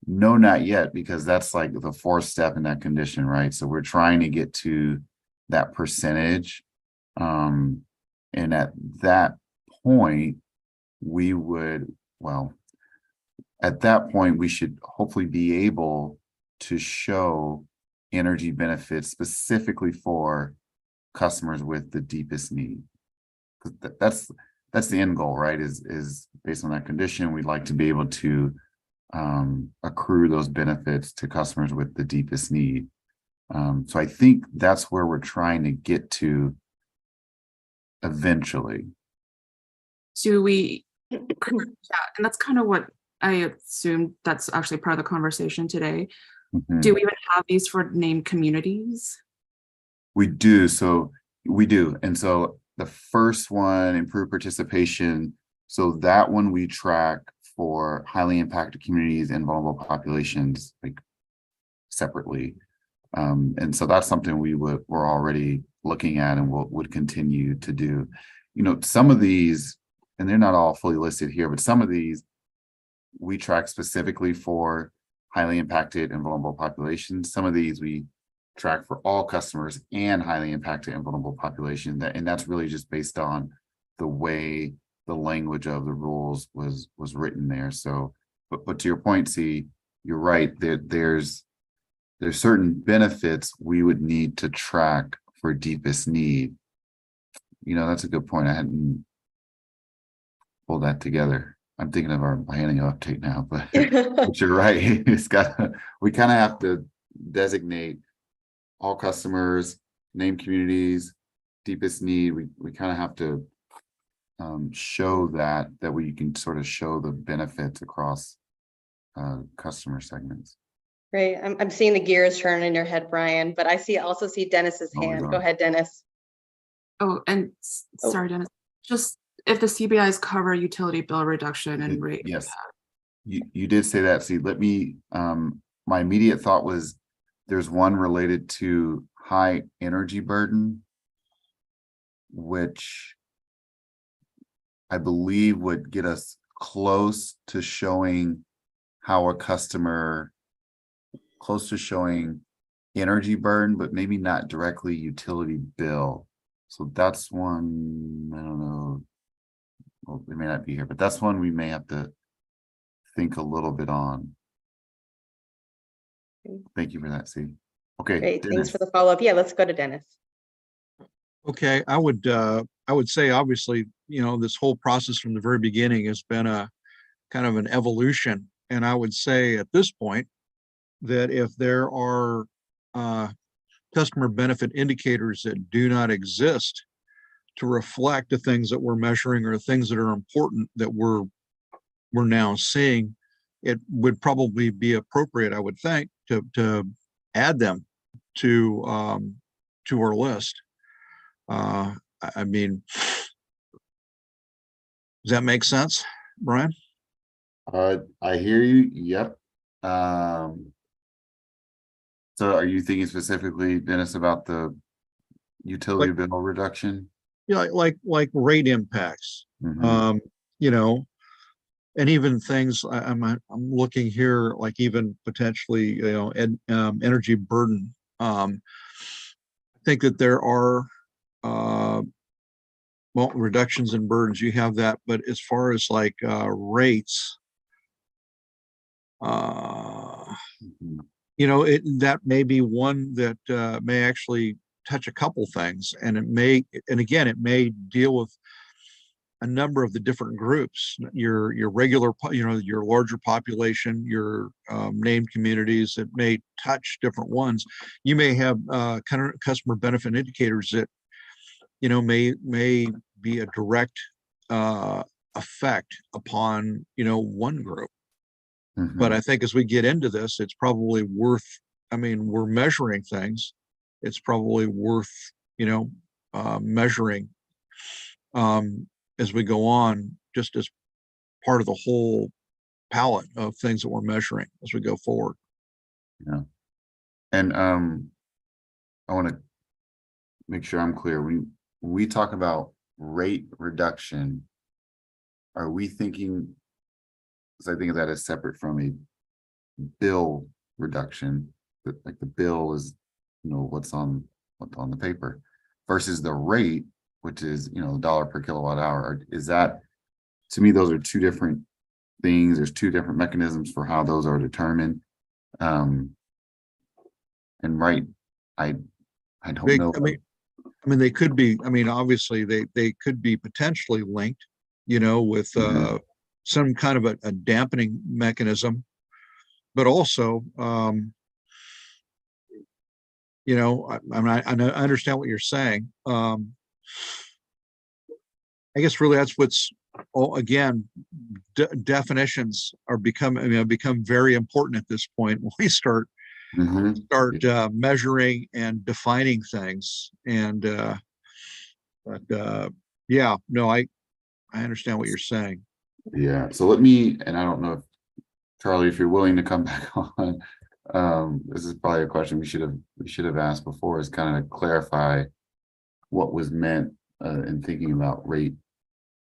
no, not yet, because that's like the 4th step in that condition, right? So we're trying to get to that percentage. And at that point, we should hopefully be able to show energy benefits specifically for customers with the deepest need. That's the end goal, right? Is based on that condition, we'd like to be able to accrue those benefits to customers with the deepest need. So I think that's where we're trying to get to eventually. Do we, yeah, and that's kind of what I assumed that's actually part of the conversation today. Mm-hmm. Do we even have these for named communities? We do. So we do. And so the first one, improved participation. So that one we track for highly impacted communities and vulnerable populations, like separately. And so that's something we're already looking at and would continue to do. Some of these, and they're not all fully listed here, but some of these we track specifically for highly impacted and vulnerable populations. Some of these we track for all customers and highly impacted and vulnerable population. And that's really just based on the way the language of the rules was written there. So, but to your point, see, you're right. There's certain benefits we would need to track for deepest need. that's a good point. I hadn't pulled that together. I'm thinking of our biennial update now, but you're right. We kind of have to designate all customers, name communities, deepest need. We kind of have to show that we can sort of show the benefits across customer segments. Great. I'm seeing the gears turn in your head, Brian, but I also see Dennis's Oh, we hand. are. Go ahead, Dennis. Oh, and sorry, Dennis, just if the CBIs cover utility bill reduction and rate. Yes, you did say that. See, let me, my immediate thought was there's one related to high energy burden, which I believe would get us close to showing how a customer, close to showing energy burn, but maybe not directly utility bill. So that's one, I don't know. Well, they may not be here, but that's one we may have to think a little bit on. Thank you for that, C. Okay. Great. Thanks Dennis. for the follow-up. Yeah, let's go to Dennis. Okay, I would say obviously, this whole process from the very beginning has been a kind of an evolution. And I would say at this point that if there are customer benefit indicators that do not exist to reflect the things that we're measuring or things that are important that we're now seeing, it would probably be appropriate, I would think, to add them to our list. I mean, does that make sense, Brian? I hear you. Yep. So are you thinking specifically, Dennis, about the utility bill reduction? Yeah, like rate impacts. Mhm. And even things I'm looking here, like even potentially, energy burden. I think that there are reductions in burdens. You have that, but as far as like rates, Mhm. that may be one that may actually touch a couple things, and it may deal with a number of the different groups, your regular, your larger population, your named communities that may touch different ones. You may have kind of customer benefit indicators that, may be a direct effect upon, one group. Mhm. But I think as we get into this, it's probably worth, we're measuring things. It's probably worth, measuring as we go on, just as part of the whole palette of things that we're measuring as we go forward. Yeah. And I want to make sure I'm clear. When we talk about rate reduction, are we thinking, because I think of that as separate from a bill reduction, but like the bill is, what's on the paper versus the rate, which is, $1 per kilowatt hour. Is that, to me, those are two different things. There's two different mechanisms for how those are determined. And right, I don't know. They could be, obviously they could be potentially linked, with Mhm. some kind of a dampening mechanism, but also, I understand what you're saying. I guess really that's what's, again, definitions are become very important at this point when we start Mhm. measuring and defining things. And yeah, no, I understand what you're saying. Yeah. So let me, and I don't know if Charlie, if you're willing to come back on, this is probably a question we should have asked before, is kind of clarify what was meant in thinking about rate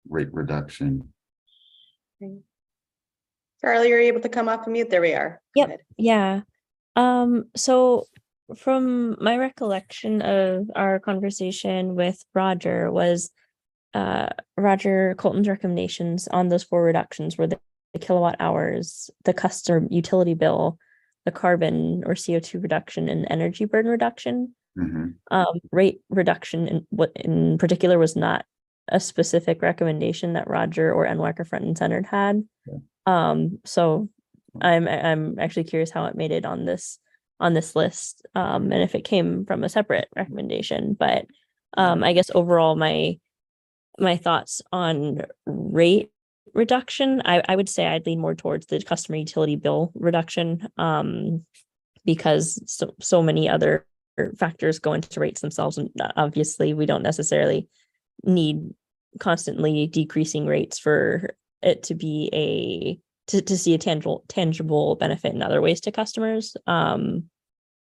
reduction. Charlie, are you able to come off of mute? There we are. Go Yep. ahead. Yeah. So from my recollection of our conversation with Roger was Roger Colton's recommendations on those 4 reductions were the kilowatt hours, the customer utility bill, the carbon or CO2 reduction, and energy burden reduction. Rate reduction in what in particular was not a specific recommendation that Roger or NWAC or Front and Centered had. So I'm actually curious how it made it on this list, and if it came from a separate recommendation. But I guess overall my thoughts on rate reduction, I would say I'd lean more towards the customer utility bill reduction, because so many other factors go into rates themselves, and obviously we don't necessarily need constantly decreasing rates for it to be to see a tangible benefit in other ways to customers.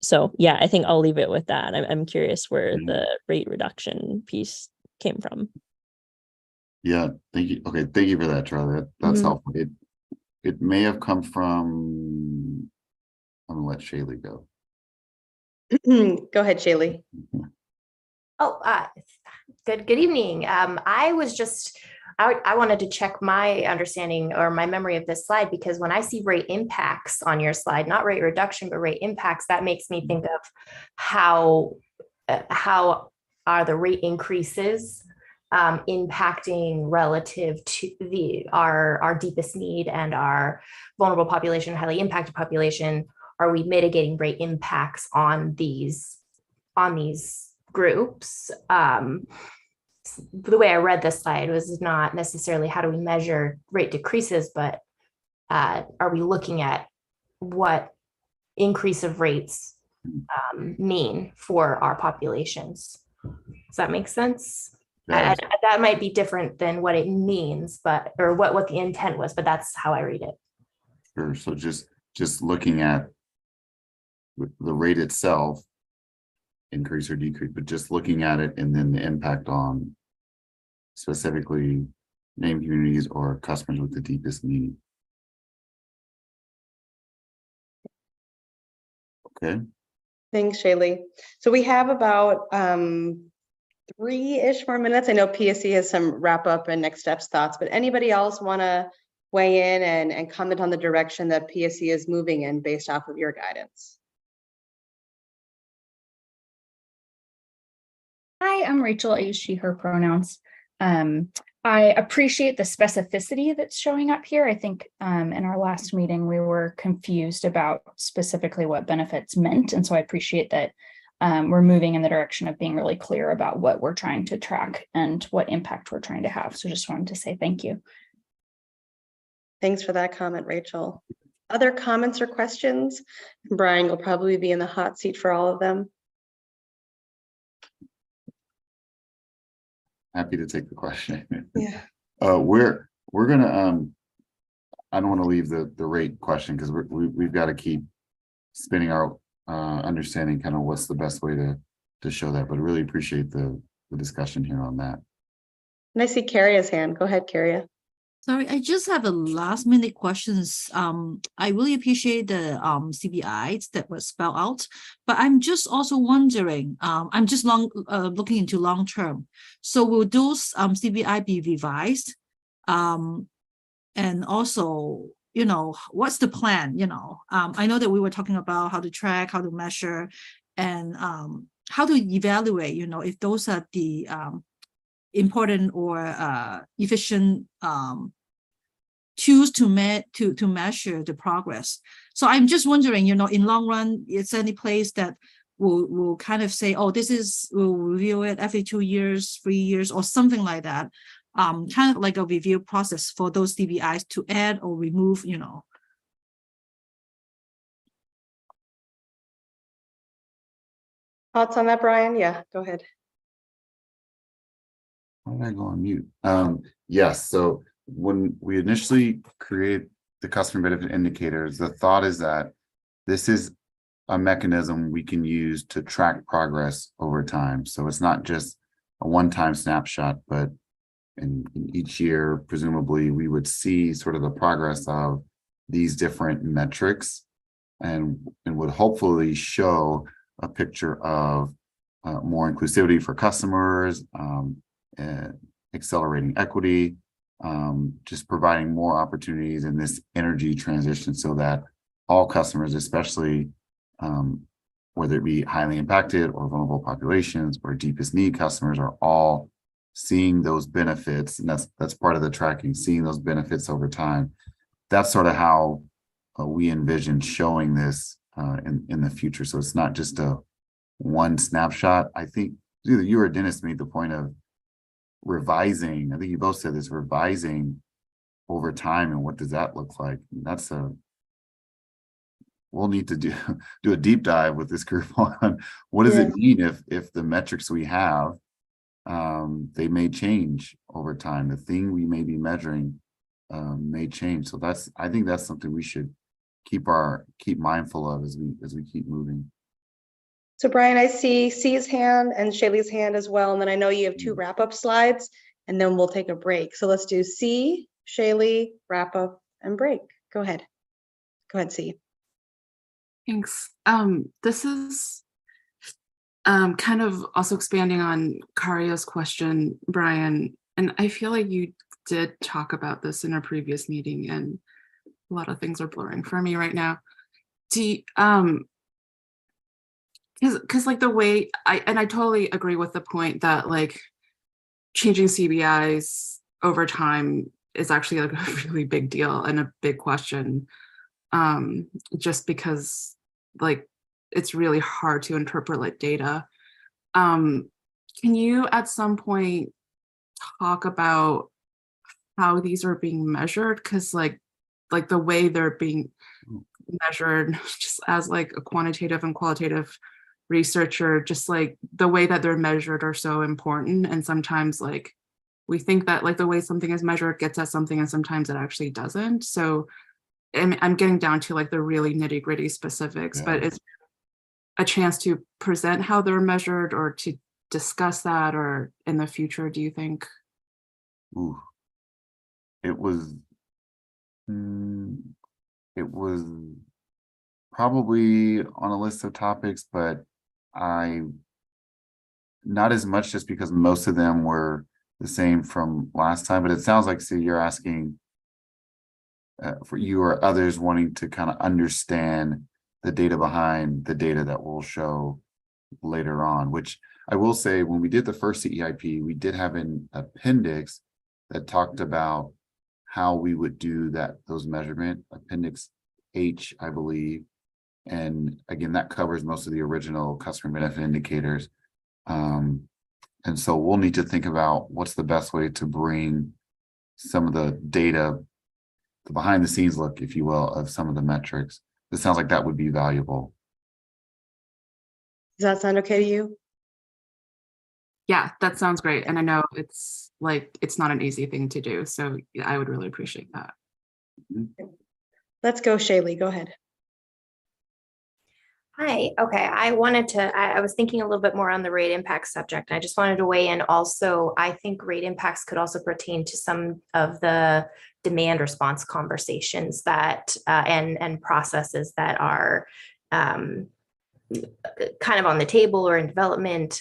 So yeah, I think I'll leave it with that. I'm curious where the rate reduction piece came from. Yeah, thank you. Okay, thank you for that, Charlie. That's helpful. It may have come from, I'm gonna let Shaylee go. Go ahead, Shaylee. Oh, good evening. I was just, I wanted to check my understanding or my memory of this slide, because when I see rate impacts on your slide, not rate reduction, but rate impacts, that makes me think of how are the rate increases impacting relative to our deepest need and our vulnerable population, highly impacted population. Are we mitigating rate impacts on these groups? The way I read this slide was not necessarily how do we measure rate decreases, but are we looking at what increase of rates mean for our populations? Does that make sense? That might be different than what it means, but or what the intent was, but that's how I read it. Sure. So just looking at the rate itself, increase or decrease, but just looking at it and then the impact on specifically named communities or customers with the deepest need. Okay. Thanks, Shaylee. So we have about 3-ish more minutes. I know PSE has some wrap up and next steps thoughts, but anybody else want to weigh in and comment on the direction that PSE is moving in based off of your guidance? Hi, I'm Rachel. I use she, her pronouns. I appreciate the specificity that's showing up here. I think in our last meeting, we were confused about specifically what benefits meant. And so I appreciate that we're moving in the direction of being really clear about what we're trying to track and what impact we're trying to have. So just wanted to say thank you. Thanks for that comment, Rachel. Other comments or questions? Brian, you'll probably be in the hot seat for all of them. Happy to take the question. Yeah. We're gonna I don't want to leave the rate question because we've got to keep spinning our understanding kind of what's the best way to show that, but I really appreciate the discussion here on that. And I see Carria's hand. Go ahead, Carria. Sorry, I just have a last minute questions. I really appreciate the CBIs that were spelled out, but I'm just also wondering, I'm just looking into long term. So will those CBI be revised? And also, you know, what's the plan? You know, I know that we were talking about how to track, how to measure, and how to evaluate, you know, if those are the important or efficient tools to measure the progress. So I'm just wondering, you know, in long run, is there any place that will kind of say, oh, we'll review it every 2 years, 3 years, or something like that, kind of like a review process for those DBIs to add or remove, you know. Thoughts on that, Brian? Yeah, go ahead. Why did I go on mute? Yes. So when we initially create the customer benefit indicators, the thought is that this is a mechanism we can use to track progress over time. So it's not just a one-time snapshot, but in each year, presumably we would see sort of the progress of these different metrics and would hopefully show a picture of more inclusivity for customers, accelerating equity, just providing more opportunities in this energy transition so that all customers, especially whether it be highly impacted or vulnerable populations or deepest need customers, are all seeing those benefits. And that's part of the tracking, seeing those benefits over time. That's sort of how we envision showing this in the future. So it's not just a one snapshot. I think either you or Dennis made the point of revising. I think you both said this, revising over time, and what does that look like? That's we'll need to do a deep dive with this group on what does it mean if the metrics we have, they may change over time. The thing we may be measuring may change. So I think that's something we should keep mindful of as we keep moving. So Brian, I see C's hand and Shaylee's hand as well. And then I know you have 2 wrap-up slides, and then we'll take a break. So let's do C, Shaylee, wrap up, and break. Go ahead. Go ahead, C. Thanks. This is kind of also expanding on Karya's question, Brian, and I feel like you did talk about this in a previous meeting, and a lot of things are blurring for me right now. Because like the way I totally agree with the point that like changing CBIs over time is actually like a really big deal and a big question, just because like it's really hard to interpret data. Can you at some point talk about how these are being measured? Because like the way they're being measured, just as like a quantitative and qualitative researcher, just like the way that they're measured are so important. And sometimes like we think that like the way something is measured gets at something, and sometimes it actually doesn't. So I'm getting down to like the really nitty gritty specifics, but it's a chance to present how they're measured or to discuss that, or in the future, do you think? Ooh. It was probably on a list of topics, but not as much, just because most of them were the same from last time. But it sounds like, so you're asking for you or others wanting to kind of understand the data behind the data that we'll show later on, which I will say, when we did the first CEIP, we did have an appendix that talked about how we would do those measurement, Appendix H, I believe. And again, that covers most of the original customer benefit indicators. And so we'll need to think about what's the best way to bring some of the data, the behind the scenes look, if you will, of some of the metrics. It sounds like that would be valuable. Does that sound okay to you? Yeah, that sounds great. And I know it's not an easy thing to do. So I would really appreciate that. Let's go, Shaylee. Go ahead. Hi. Okay. I was thinking a little bit more on the rate impact subject. I just wanted to weigh in also. I think rate impacts could also pertain to some of the demand response conversations that and processes that are kind of on the table or in development,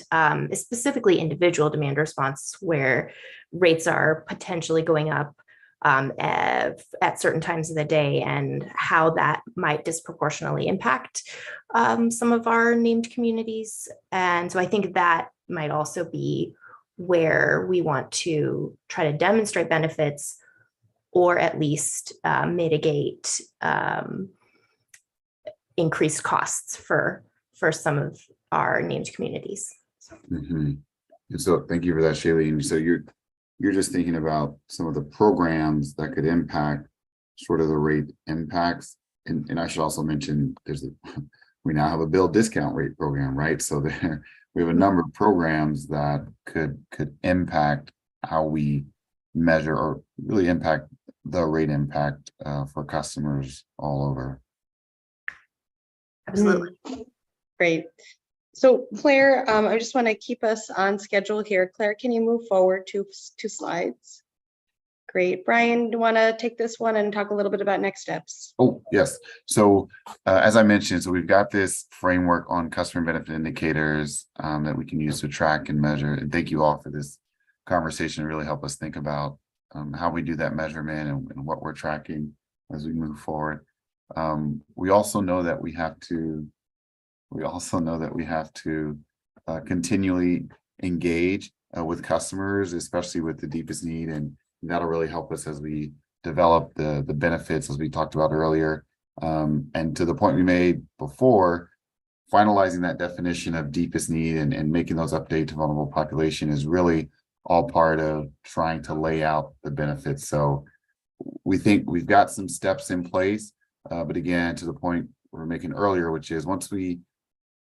specifically individual demand response, where rates are potentially going up at certain times of the day, and how that might disproportionately impact some of our named communities. And so I think that might also be where we want to try to demonstrate benefits, or at least mitigate increased costs for some of our named communities. Mm-hmm. And so thank you for that, Shaylee. And so you're just thinking about some of the programs that could impact sort of the rate impacts. And I should also mention we now have a bill discount rate program, right? So we have a number of programs that could impact how we measure, or really impact the rate impact for customers all over. Absolutely. Great. So Claire, I just want to keep us on schedule here. Claire, can you move forward two slides? Great. Brian, do you want to take this one and talk a little bit about next steps? Oh, yes. So as I mentioned, so we've got this framework on customer benefit indicators that we can use to track and measure. And thank you all for this conversation. Really help us think about how we do that measurement and what we're tracking as we move forward. We also know that we have to we also know that we have to continually engage with customers, especially with the deepest need, and that'll really help us as we develop the benefits as we talked about earlier. And to the point we made before, finalizing that definition of deepest need and making those updates to vulnerable population is really all part of trying to lay out the benefits. So we think we've got some steps in place, but again, to the point we were making earlier, which is once we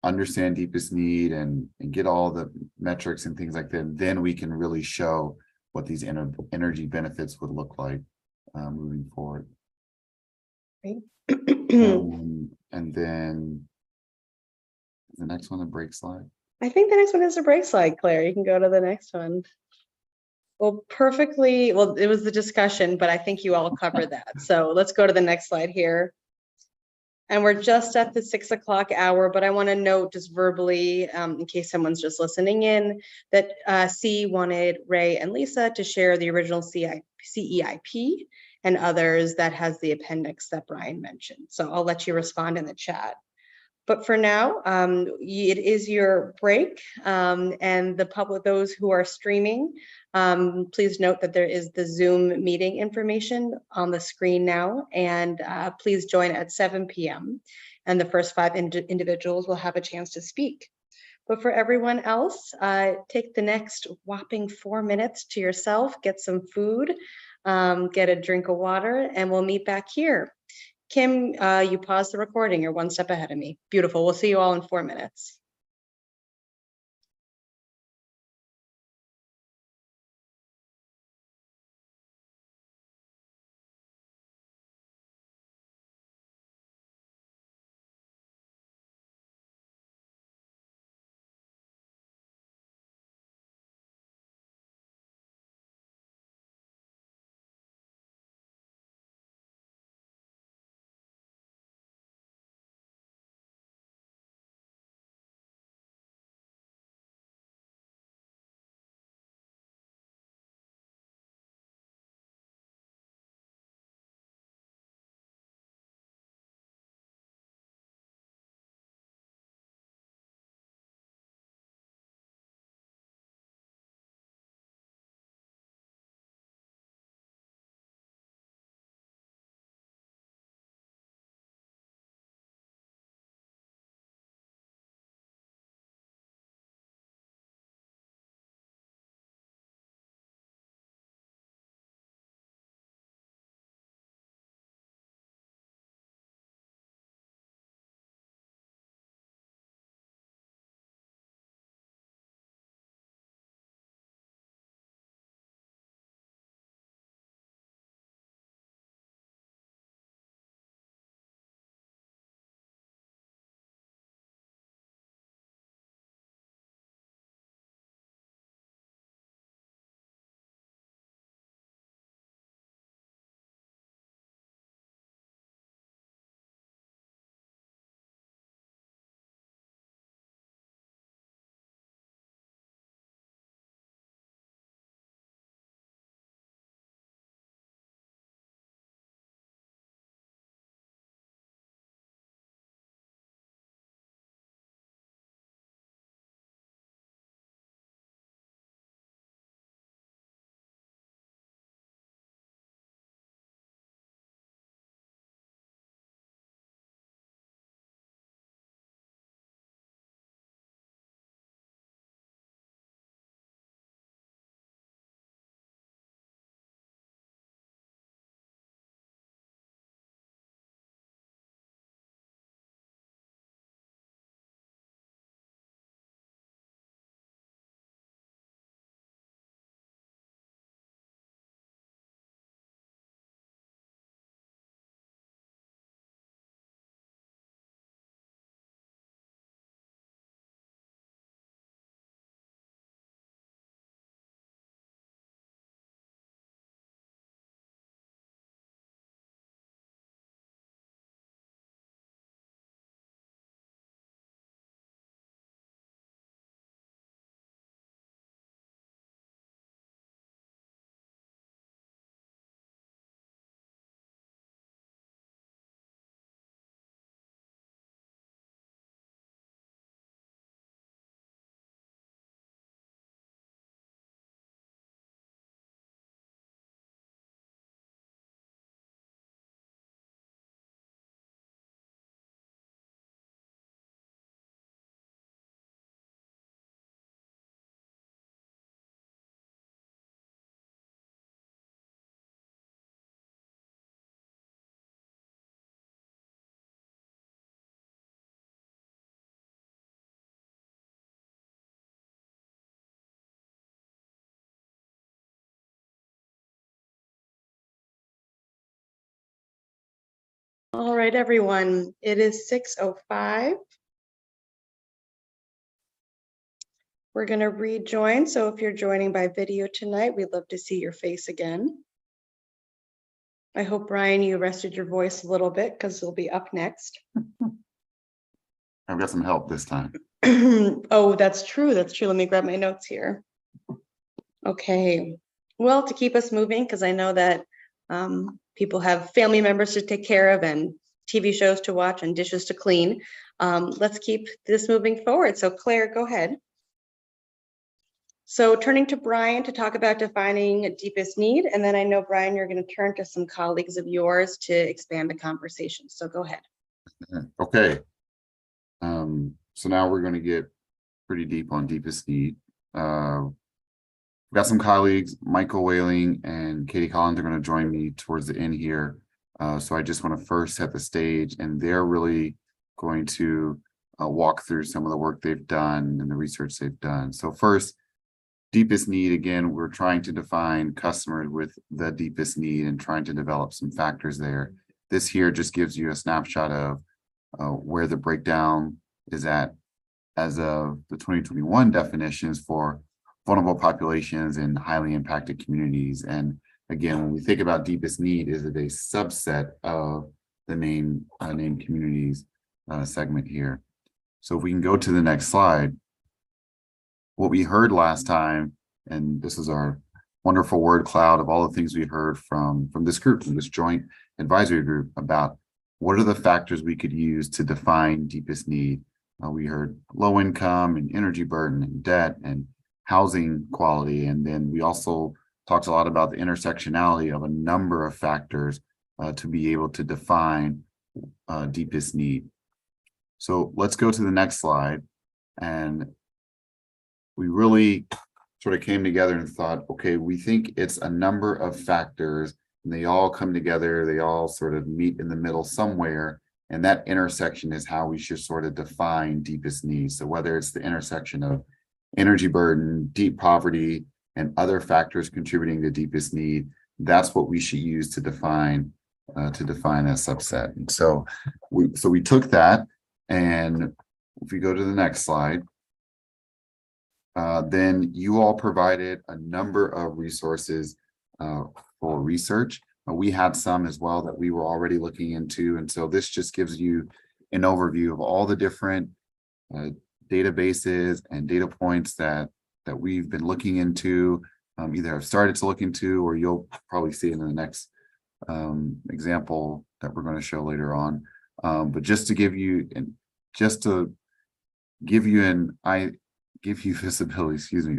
understand deepest need and get all the metrics and things like that, then we can really show what these energy benefits would look like moving forward. And then the next one, the break slide. I think the next one is a break slide, Claire. You can go to the next one. Well, perfectly. Well, it was the discussion, but I think you all covered that. So let's go to the next slide here. And we're just at the 6 o'clock hour, but I want to note just verbally, in case someone's just listening in, that C wanted Ray and Lisa to share the original CEIP and others that has the appendix that Brian mentioned. So I'll let you respond in the chat. But for now, it is your break, and the public, those who are streaming, please note that there is the Zoom meeting information on the screen now, and please join at 7 p.m. And the first 5 individuals will have a chance to speak. But for everyone else, take the next whopping 4 minutes to yourself, get some food, get a drink of water, and we'll meet back here. Kim, you paused the recording. You're 1 step ahead of me. Beautiful. We'll see you all in 4 minutes. All right, everyone, it is 6:05. We're going to rejoin. So if you're joining by video tonight, we'd love to see your face again. I hope, Brian, you rested your voice a little bit because it'll be up next. I've got some help this time. Oh, that's true. That's true. Let me grab my notes here. Okay. Well, to keep us moving, because I know that people have family members to take care of and TV shows to watch and dishes to clean. Let's keep this moving forward. So Claire, go ahead. So turning to Brian to talk about defining a deepest need. And then I know, Brian, you're going to turn to some colleagues of yours to expand the conversation. So go ahead. Okay. So now we're going to get pretty deep on deepest need. We've got some colleagues, Michael Whaling and Katie Collins are going to join me towards the end here. So I just want to first set the stage, and they're really going to walk through some of the work they've done and the research they've done. So first, deepest need, again, we're trying to define customers with the deepest need and trying to develop some factors there. This here just gives you a snapshot of where the breakdown is at as of the 2021 definitions for vulnerable populations and highly impacted communities. And again, when we think about deepest need, is it a subset of the named communities segment here? So if we can go to the next slide, what we heard last time, and this is our wonderful word cloud of all the things we heard from this group, from this joint advisory group, about what are the factors we could use to define deepest need. We heard low income and energy burden and debt and housing quality. And then we also talked a lot about the intersectionality of a number of factors to be able to define deepest need. So let's go to the next slide. And we really sort of came together and thought, okay, we think it's a number of factors and they all come together, they all sort of meet in the middle somewhere. And that intersection is how we should sort of define deepest needs. So whether it's the intersection of energy burden, deep poverty, and other factors contributing to deepest need, that's what we should use to define that subset. And so we took that, and if we go to the next slide, then you all provided a number of resources for research. We had some as well that we were already looking into. And so this just gives you an overview of all the different databases and data points that we've been looking into, either have started to look into, or you'll probably see it in the next example that we're going to show later on. But just to give you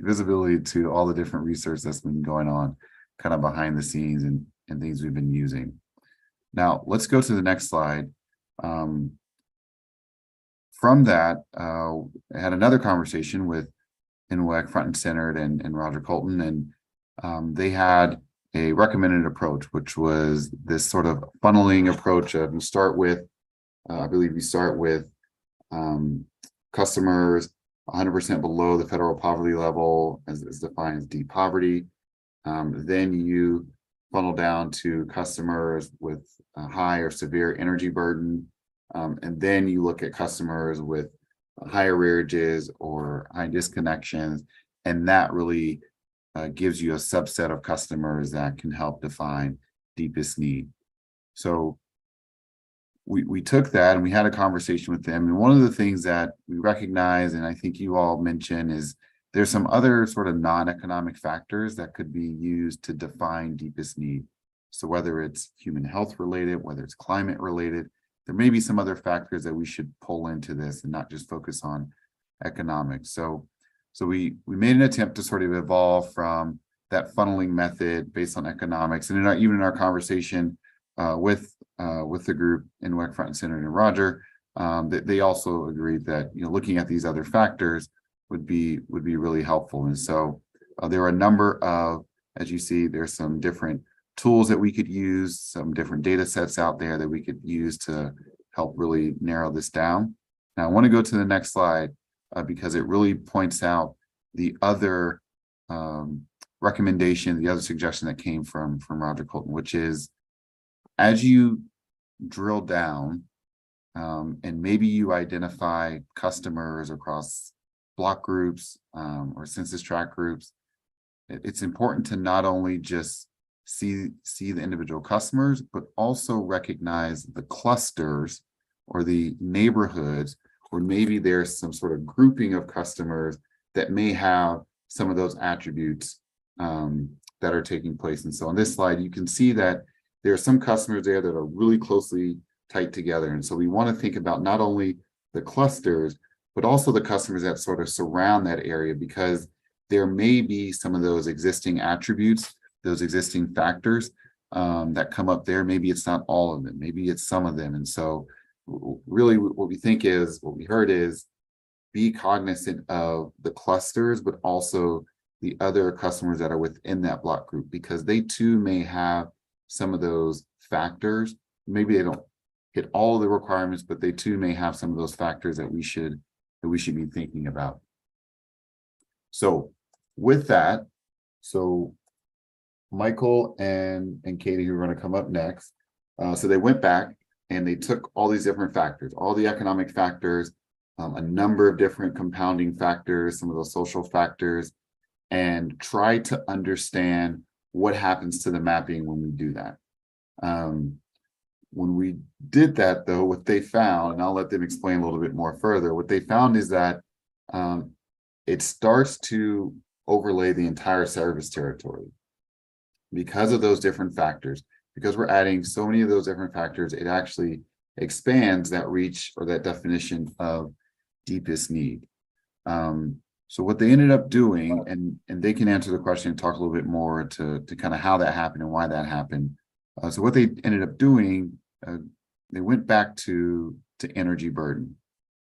visibility to all the different research that's been going on kind of behind the scenes and things we've been using. Now, let's go to the next slide. From that, I had another conversation with NWEC Front and Centered and Roger Colton, and they had a recommended approach, which was this sort of funneling approach of you start with, I believe you start with customers 100% below the federal poverty level as defined as deep poverty. Then you funnel down to customers with a high or severe energy burden. And then you look at customers with higher arrearages or high disconnections. And that really gives you a subset of customers that can help define deepest need. So we took that and we had a conversation with them. And one of the things that we recognize, and I think you all mentioned, is there's some other sort of non-economic factors that could be used to define deepest need. So whether it's human health related, whether it's climate related, there may be some other factors that we should pull into this and not just focus on economics. So we made an attempt to sort of evolve from that funneling method based on economics. And even in our conversation with the group in NWEC Front and Center and Roger, that they also agreed that looking at these other factors would be really helpful. And so there are a number of, as you see, there's some different tools that we could use, some different data sets out there that we could use to help really narrow this down. Now I want to go to the next slide because it really points out the other recommendation, the other suggestion that came from Roger Colton, which is as you drill down, and maybe you identify customers across block groups or census tract groups, it's important to not only just see the individual customers, but also recognize the clusters or the neighborhoods, or maybe there's some sort of grouping of customers that may have some of those attributes that are taking place. And so on this slide, you can see that there are some customers there that are really closely tight together. And so we want to think about not only the clusters, but also the customers that sort of surround that area, because there may be some of those existing attributes, those existing factors that come up there. Maybe it's not all of them, maybe it's some of them. And so really what we heard is be cognizant of the clusters, but also the other customers that are within that block group, because they too may have some of those factors. Maybe they don't hit all of the requirements, but they too may have some of those factors that we should be thinking about. So with that, so Michael and Katie, who are going to come up next, so they went back and they took all these different factors, all the economic factors, a number of different compounding factors, some of those social factors, and try to understand what happens to the mapping when we do that. When we did that, though, what they found, and I'll let them explain a little bit more further, what they found is that it starts to overlay the entire service territory because of those different factors. Because we're adding so many of those different factors, it actually expands that reach or that definition of deepest need. So what they ended up doing, and they can answer the question and talk a little bit more to kind of how that happened and why that happened. So what they ended up doing, they went back to energy burden.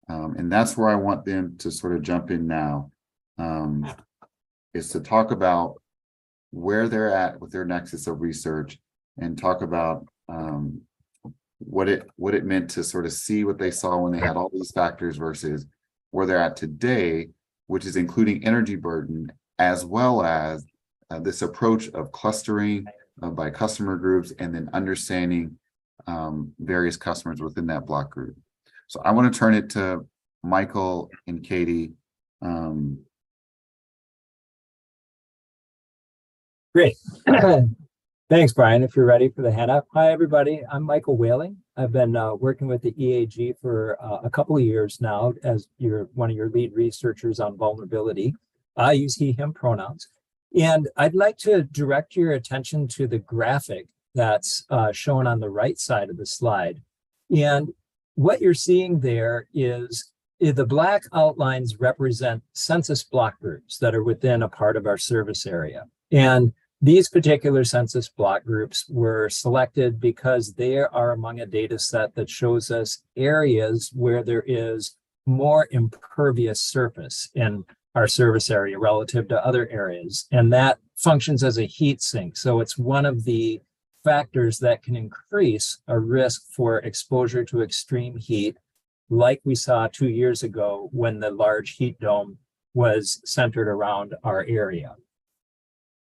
And that's where I want them to sort of jump in now, is to talk about where they're at with their nexus of research, and talk about what it meant to sort of see what they saw when they had all these factors versus where they're at today, which is including energy burden, as well as this approach of clustering by customer groups, and then understanding various customers within that block group. So I want to turn it to Michael and Katie. Great. Thanks, Brian. If you're ready for the hand up. Hi, everybody. I'm Michael Whaling. I've been working with the EAG for a couple of years now as one of your lead researchers on vulnerability. I use he, him pronouns. And I'd like to direct your attention to the graphic that's shown on the right side of the slide. And what you're seeing there is the black outlines represent census block groups that are within a part of our service area. And these particular census block groups were selected because they are among a data set that shows us areas where there is more impervious surface in our service area relative to other areas. And that functions as a heat sink. So it's one of the factors that can increase a risk for exposure to extreme heat, like we saw 2 years ago when the large heat dome was centered around our area.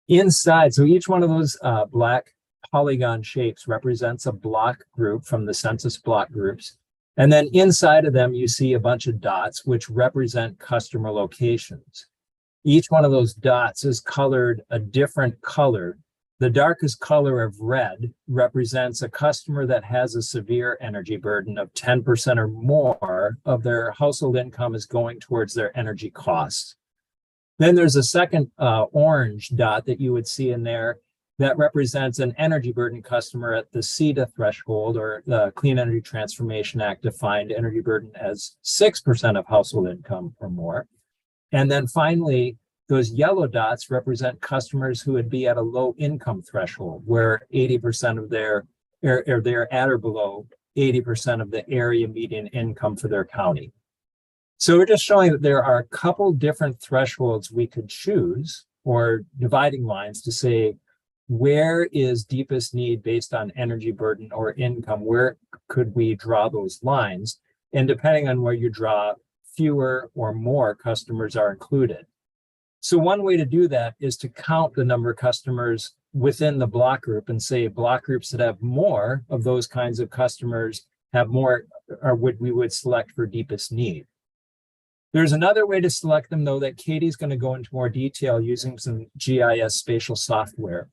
Inside, so each one of those black polygon shapes represents a block group from the census block groups. And then inside of them, you see a bunch of dots, which represent customer locations. Each one of those dots is colored a different color. The darkest color of red represents a customer that has a severe energy burden of 10% or more of their household income is going towards their energy costs. Then there's a second orange dot that you would see in there that represents an energy burden customer at the CETA threshold, or the Clean Energy Transformation Act defined energy burden as 6% of household income or more. And then finally, those yellow dots represent customers who would be at a low income threshold, where 80% of they're at or below 80% of the area median income for their county. So we're just showing that there are a couple different thresholds we could choose, or dividing lines, to say where is deepest need based on energy burden or income, where could we draw those lines? And depending on where you draw, fewer or more customers are included. So one way to do that is to count the number of customers within the block group and say block groups that have more of those kinds of customers have more, or we would select for deepest need. There's another way to select them, though, that Katie's going to go into more detail using some GIS spatial software.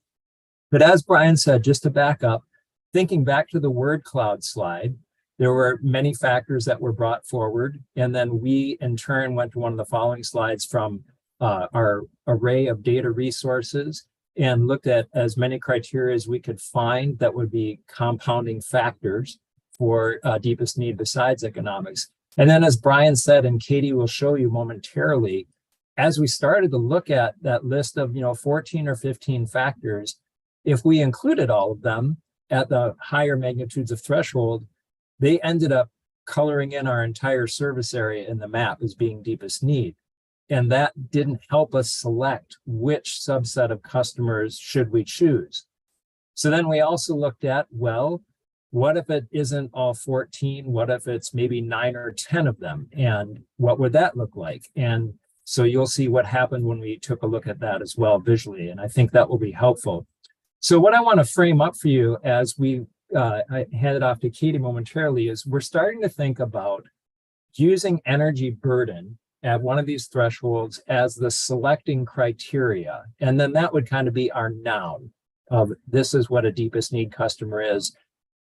But as Brian said, just to back up, thinking back to the word cloud slide, there were many factors that were brought forward. And then we, in turn, went to one of the following slides from our array of data resources and looked at as many criteria as we could find that would be compounding factors for deepest need besides economics. And then, as Brian said, and Katie will show you momentarily, as we started to look at that list of 14 or 15 factors, if we included all of them at the higher magnitudes of threshold, they ended up coloring in our entire service area in the map as being deepest need. And that didn't help us select which subset of customers should we choose. So then we also looked at, well, what if it isn't all 14? What if it's maybe 9 or 10 of them? And what would that look like? And so you'll see what happened when we took a look at that as well visually. And I think that will be helpful. So what I want to frame up for you as I hand it off to Katie momentarily is we're starting to think about using energy burden at one of these thresholds as the selecting criteria. And then that would kind of be our noun of this is what a deepest need customer is.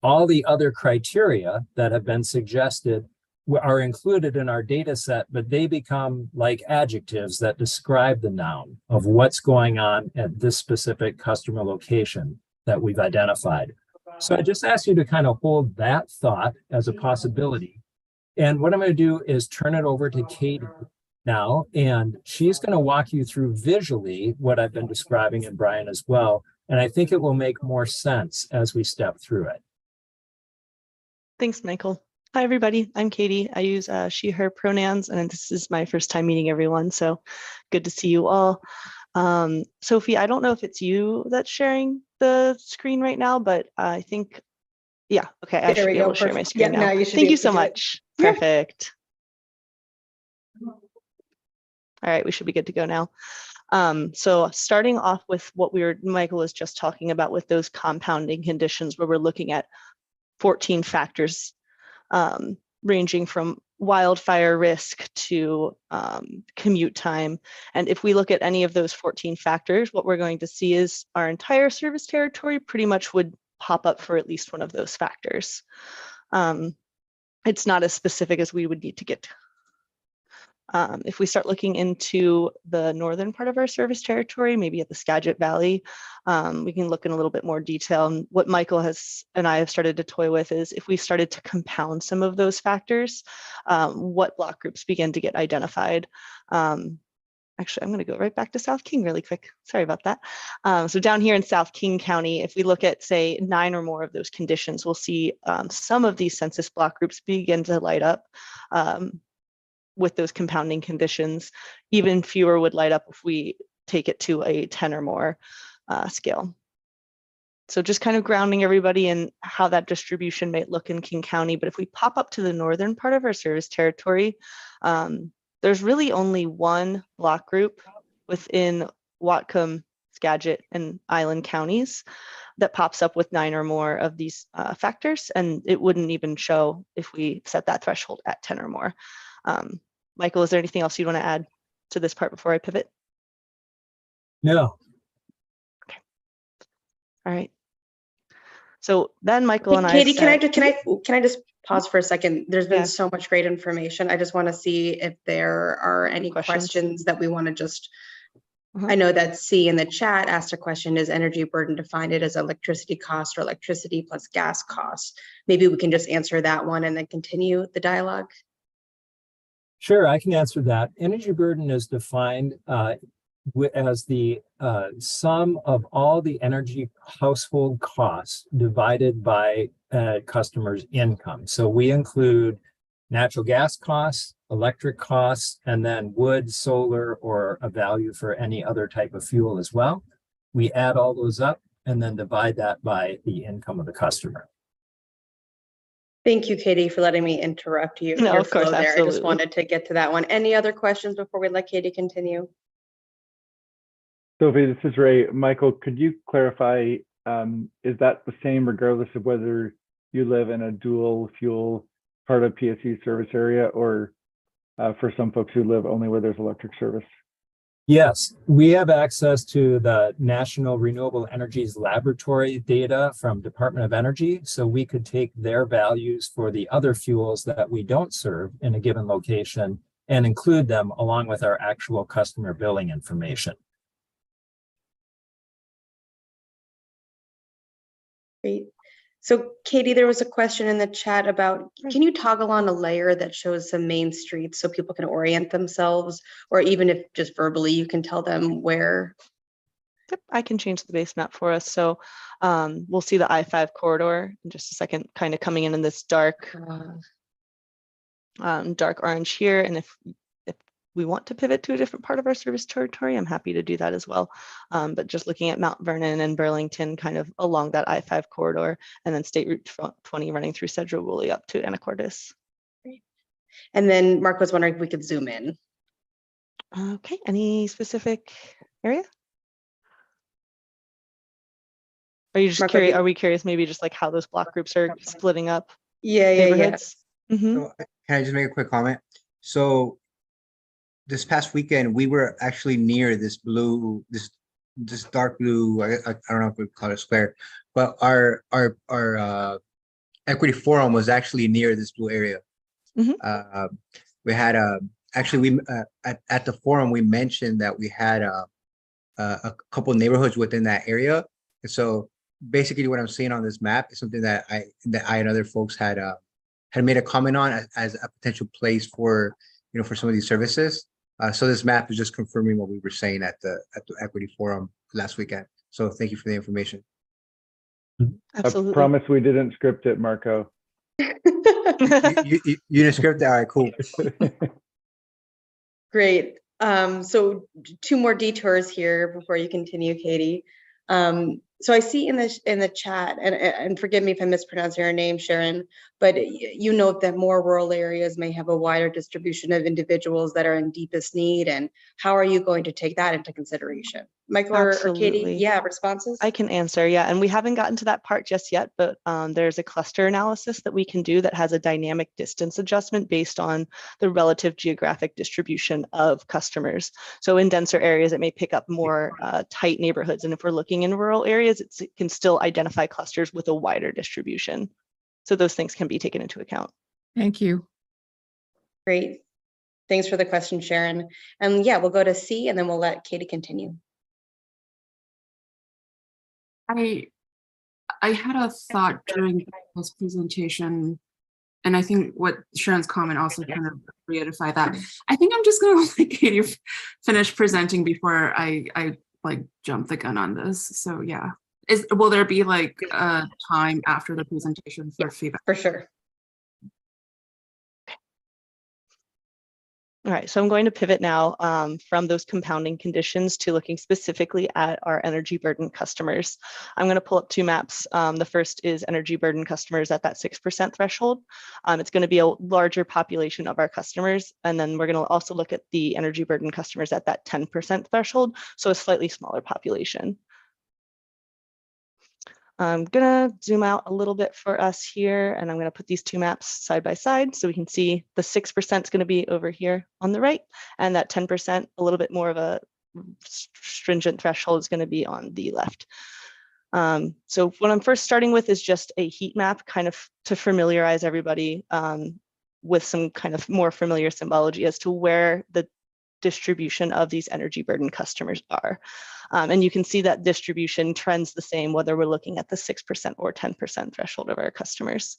All the other criteria that have been suggested are included in our data set, but they become like adjectives that describe the noun of what's going on at this specific customer location that we've identified. So I just ask you to kind of hold that thought as a possibility. And what I'm going to do is turn it over to Katie now, and she's going to walk you through visually what I've been describing, and Brian as well. And I think it will make more sense as we step through it. Thanks, Michael. Hi, everybody. I'm Katie. I use she, her pronouns, and this is my first time meeting everyone, so good to see you all. Sophie, I don't know if it's you that's sharing the screen right now, but I think, yeah, okay, I should be able to share my screen now. Thank you so much. Perfect. All right, we should be good to go now. So starting off with what Michael was just talking about with those compounding conditions where we're looking at 14 factors ranging from wildfire risk to commute time. And if we look at any of those 14 factors, what we're going to see is our entire service territory pretty much would pop up for at least one of those factors. It's not as specific as we would need to get. If we start looking into the northern part of our service territory, maybe at the Skagit Valley, we can look in a little bit more detail. And what Michael and I have started to toy with is if we started to compound some of those factors, what block groups begin to get identified. Actually, I'm going to go right back to South King really quick. Sorry about that. So down here in South King County, if we look at, say, 9 or more of those conditions, we'll see some of these census block groups begin to light up. With those compounding conditions, even fewer would light up if we take it to a 10 or more scale. So just kind of grounding everybody in how that distribution might look in King County. But if we pop up to the northern part of our service territory, there's really only one block group within Whatcom, Skagit, and Island counties that pops up with 9 or more of these factors. And it wouldn't even show if we set that threshold at 10 or more. Michael, is there anything else you want to add to this part before I pivot? No. Okay. All right. So then Michael and Katie, I can I just pause for a second? There's been so much great information. I just want to see if there are any questions that we want to just. I know that C in the chat asked a question, is energy burden defined as electricity cost or electricity plus gas cost? Maybe we can just answer that one and then continue the dialogue. Sure, I can answer that. Energy burden is defined as the sum of all the energy household costs divided by customer's income. So we include natural gas costs, electric costs, and then wood, solar, or a value for any other type of fuel as well. We add all those up and then divide that by the income of the customer. Thank you, Katie, for letting me interrupt you. No, of course, absolutely. I just wanted to get to that one. Any other questions before we let Katie continue? Sophie, this is Ray. Michael, could you clarify, is that the same regardless of whether you live in a dual fuel part of PSE service area or for some folks who live only where there's electric service? Yes, we have access to the National Renewable Energies Laboratory data from Department of Energy, so we could take their values for the other fuels that we don't serve in a given location and include them along with our actual customer billing information. Great. So Katie, there was a question in the chat about, can you toggle on a layer that shows some main streets so people can orient themselves, or even if just verbally you can tell them where? Yep, I can change the base map for us. So we'll see the I-5 corridor in just a second, kind of coming in this dark orange here. And if we want to pivot to a different part of our service territory, I'm happy to do that as well. But just looking at Mount Vernon and Burlington kind of along that I-5 corridor, and then State Route 20 running through Cedro Woolley up to Anacortes. Great. And then Mark was wondering if we could zoom in. Okay, any specific area? Are you just Mark, curious? Are we curious maybe just like how those block groups are splitting up? Yeah. Neighborhoods? Mm-hmm. So, can I just make a quick comment? So this past weekend, we were actually near this blue, this dark blue, I don't know if we call it a square, but our equity forum was actually near this blue area. Mm-hmm. We had actually at the forum we mentioned that we had a couple neighborhoods within that area, and so basically what I'm seeing on this map is something that I and other folks had made a comment on as a potential place for, you know, for some of these services. So this map is just confirming what we were saying at the equity forum last weekend. So thank you for the information. Absolutely. I promise we didn't script it, Marco. You didn't script it? All right, cool. Great. So two more detours here before you continue, Katie. So I see in the chat, and forgive me if I'm mispronouncing your name, Sharon, but you note that more rural areas may have a wider distribution of individuals that are in deepest need. And how are you going to take that into consideration? Michael or Katie? Yeah, responses? I can answer, yeah. And we haven't gotten to that part just yet, but there's a cluster analysis that we can do that has a dynamic distance adjustment based on the relative geographic distribution of customers. So in denser areas, it may pick up more tight neighborhoods. And if we're looking in rural areas, it can still identify clusters with a wider distribution. So those things can be taken into account. Thank you. Great. Thanks for the question, Sharon. And yeah, we'll go to C and then we'll let Katie continue. I had a thought during this presentation, and I think what Sharon's comment also kind of reedified that. I think I'm just going to let Katie finish presenting before I like jump the gun on this. So yeah, will there be like a time after the presentation for feedback? For sure. All right, so I'm going to pivot now from those compounding conditions to looking specifically at our energy burden customers. I'm going to pull up two maps. The first is energy burden customers at that 6% threshold. It's going to be a larger population of our customers. And then we're going to also look at the energy burden customers at that 10% threshold, so a slightly smaller population. I'm gonna zoom out a little bit for us here, and I'm gonna put these two maps side by side so we can see the 6% is gonna be over here on the right, and that 10%, a little bit more of a stringent threshold, is gonna be on the left. So what I'm first starting with is just a heat map, kind of to familiarize everybody with some kind of more familiar symbology as to where the distribution of these energy burden customers are. And you can see that distribution trends the same whether we're looking at the 6% or 10% threshold of our customers.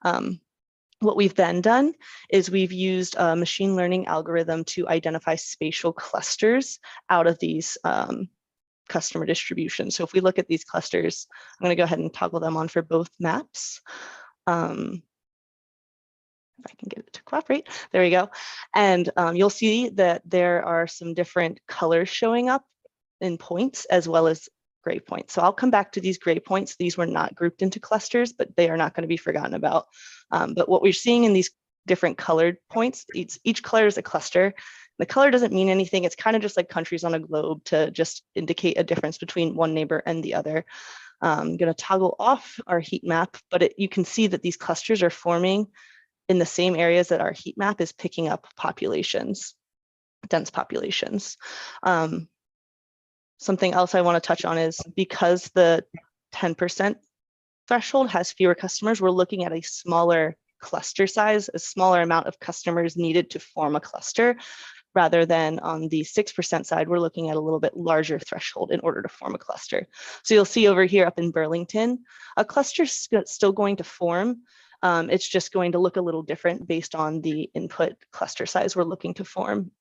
What we've then done is we've used a machine learning algorithm to identify spatial clusters out of these customer distributions. So if we look at these clusters, I'm going to go ahead and toggle them on for both maps. If I can get it to cooperate, there we go. And you'll see that there are some different colors showing up in points as well as gray points. So I'll come back to these gray points. These were not grouped into clusters, but they are not going to be forgotten about. But what we're seeing in these different colored points, each color is a cluster. The color doesn't mean anything. It's kind of just like countries on a globe to just indicate a difference between one neighbor and the other. I'm going to toggle off our heat map, but you can see that these clusters are forming in the same areas that our heat map is picking up populations, dense populations. Something else I want to touch on is because the 10% threshold has fewer customers, we're looking at a smaller cluster size, a smaller amount of customers needed to form a cluster, rather than on the 6% side, we're looking at a little bit larger threshold in order to form a cluster. So you'll see over here up in Burlington, a cluster is still going to form. It's just going to look a little different based on the input cluster size we're looking to form.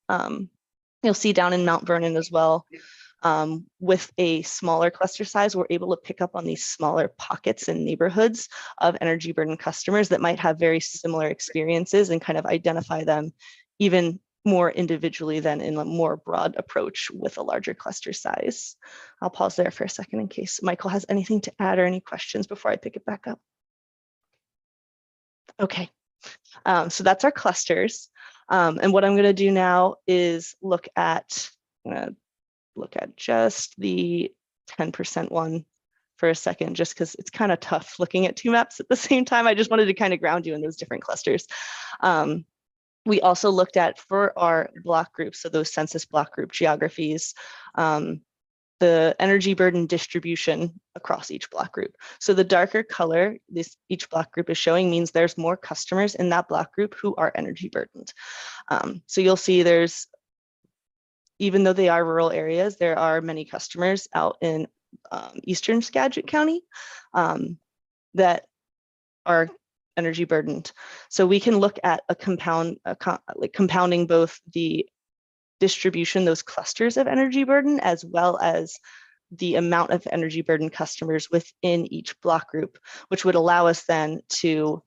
You'll see down in Mount Vernon as well, with a smaller cluster size, we're able to pick up on these smaller pockets and neighborhoods of energy burden customers that might have very similar experiences and kind of identify them even more individually than in a more broad approach with a larger cluster size. I'll pause there for a second in case Michael has anything to add or any questions before I pick it back up. Okay, so that's our clusters. And what I'm going to do now is look at just the 10% one for a second, just because it's kind of tough looking at two maps at the same time. I just wanted to kind of ground you in those different clusters. We also looked at, for our block groups, so those census block group geographies, the energy burden distribution across each block group. So the darker color each block group is showing means there's more customers in that block group who are energy burdened. So you'll see there's, even though they are rural areas, there are many customers out in eastern Skagit County that are energy burdened. So we can look at a compounding both the distribution, those clusters of energy burden, as well as the amount of energy burden customers within each block group, which would allow us then to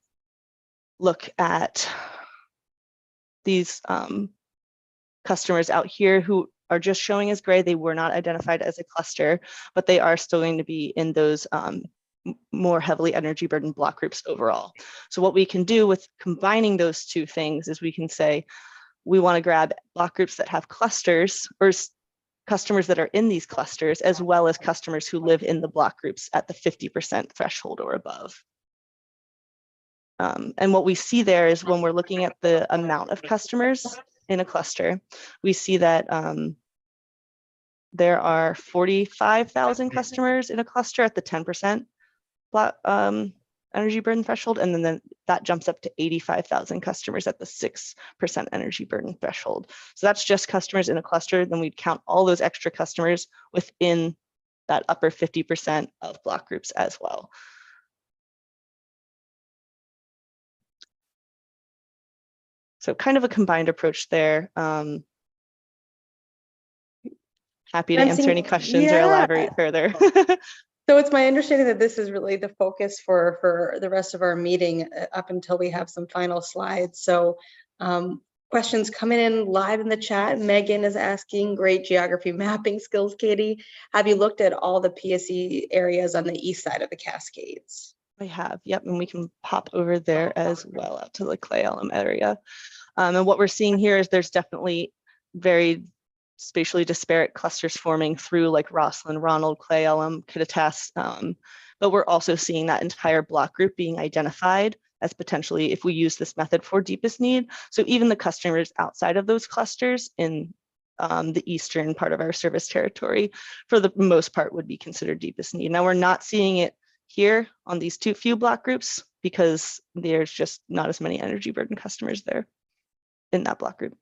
look at these customers out here who are just showing as gray. They were not identified as a cluster, but they are still going to be in those more heavily energy burdened block groups overall. So what we can do with combining those two things is we can say, we want to grab block groups that have clusters or customers that are in these clusters, as well as customers who live in the block groups at the 50% threshold or above. And what we see there is when we're looking at the amount of customers in a cluster, we see that there are 45,000 customers in a cluster at the 10% energy burden threshold, and then that jumps up to 85,000 customers at the 6% energy burden threshold. So that's just customers in a cluster. Then we'd count all those extra customers within that upper 50% of block groups as well. So kind of a combined approach there. Happy to answer any questions or elaborate further. So it's my understanding that this is really the focus for the rest of our meeting up until we have some final slides. So questions coming in live in the chat. Megan is asking, great geography mapping skills, Katie. Have you looked at all the PSE areas on the east side of the Cascades? I have, yep, and we can pop over there as well out to the Clay Elum area. And what we're seeing here is there's definitely very spatially disparate clusters forming through like Rosslyn, Ronald, Clay Elum, could attest. But we're also seeing that entire block group being identified as potentially, if we use this method, for deepest need. So even the customers outside of those clusters in the eastern part of our service territory, for the most part, would be considered deepest need. Now, we're not seeing it here on these few block groups because there's just not as many energy burden customers there in that block group.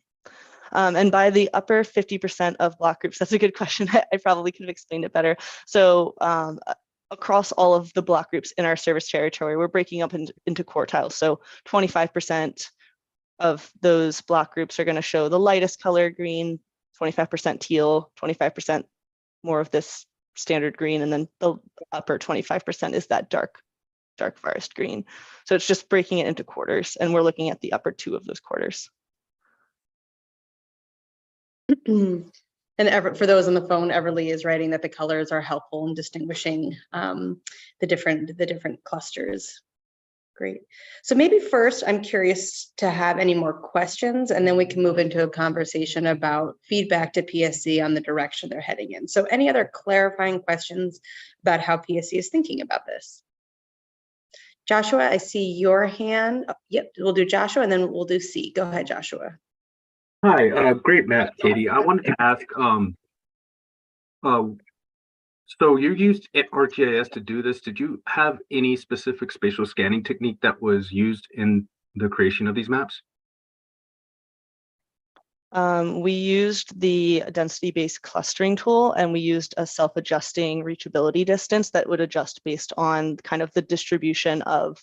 And by the upper 50% of block groups, that's a good question. I probably could have explained it better. So across all of the block groups in our service territory, we're breaking up into quartiles. So 25% of those block groups are going to show the lightest color green, 25% teal, 25% more of this standard green, and then the upper 25% is that dark forest green. So it's just breaking it into quarters, and we're looking at the upper two of those quarters. And for those on the phone, Everly is writing that the colors are helpful in distinguishing the different clusters. Great. So maybe first, I'm curious to have any more questions, and then we can move into a conversation about feedback to PSE on the direction they're heading in. So any other clarifying questions about how PSE is thinking about this? Joshua, I see your hand. Oh, yep, we'll do Joshua and then we'll do C. Go ahead, Joshua. Hi, great, Matt, Katie. I wanted to ask, so you used ArcGIS to do this. Did you have any specific spatial scanning technique that was used in the creation of these maps? We used the density-based clustering tool, and we used a self-adjusting reachability distance that would adjust based on kind of the distribution of,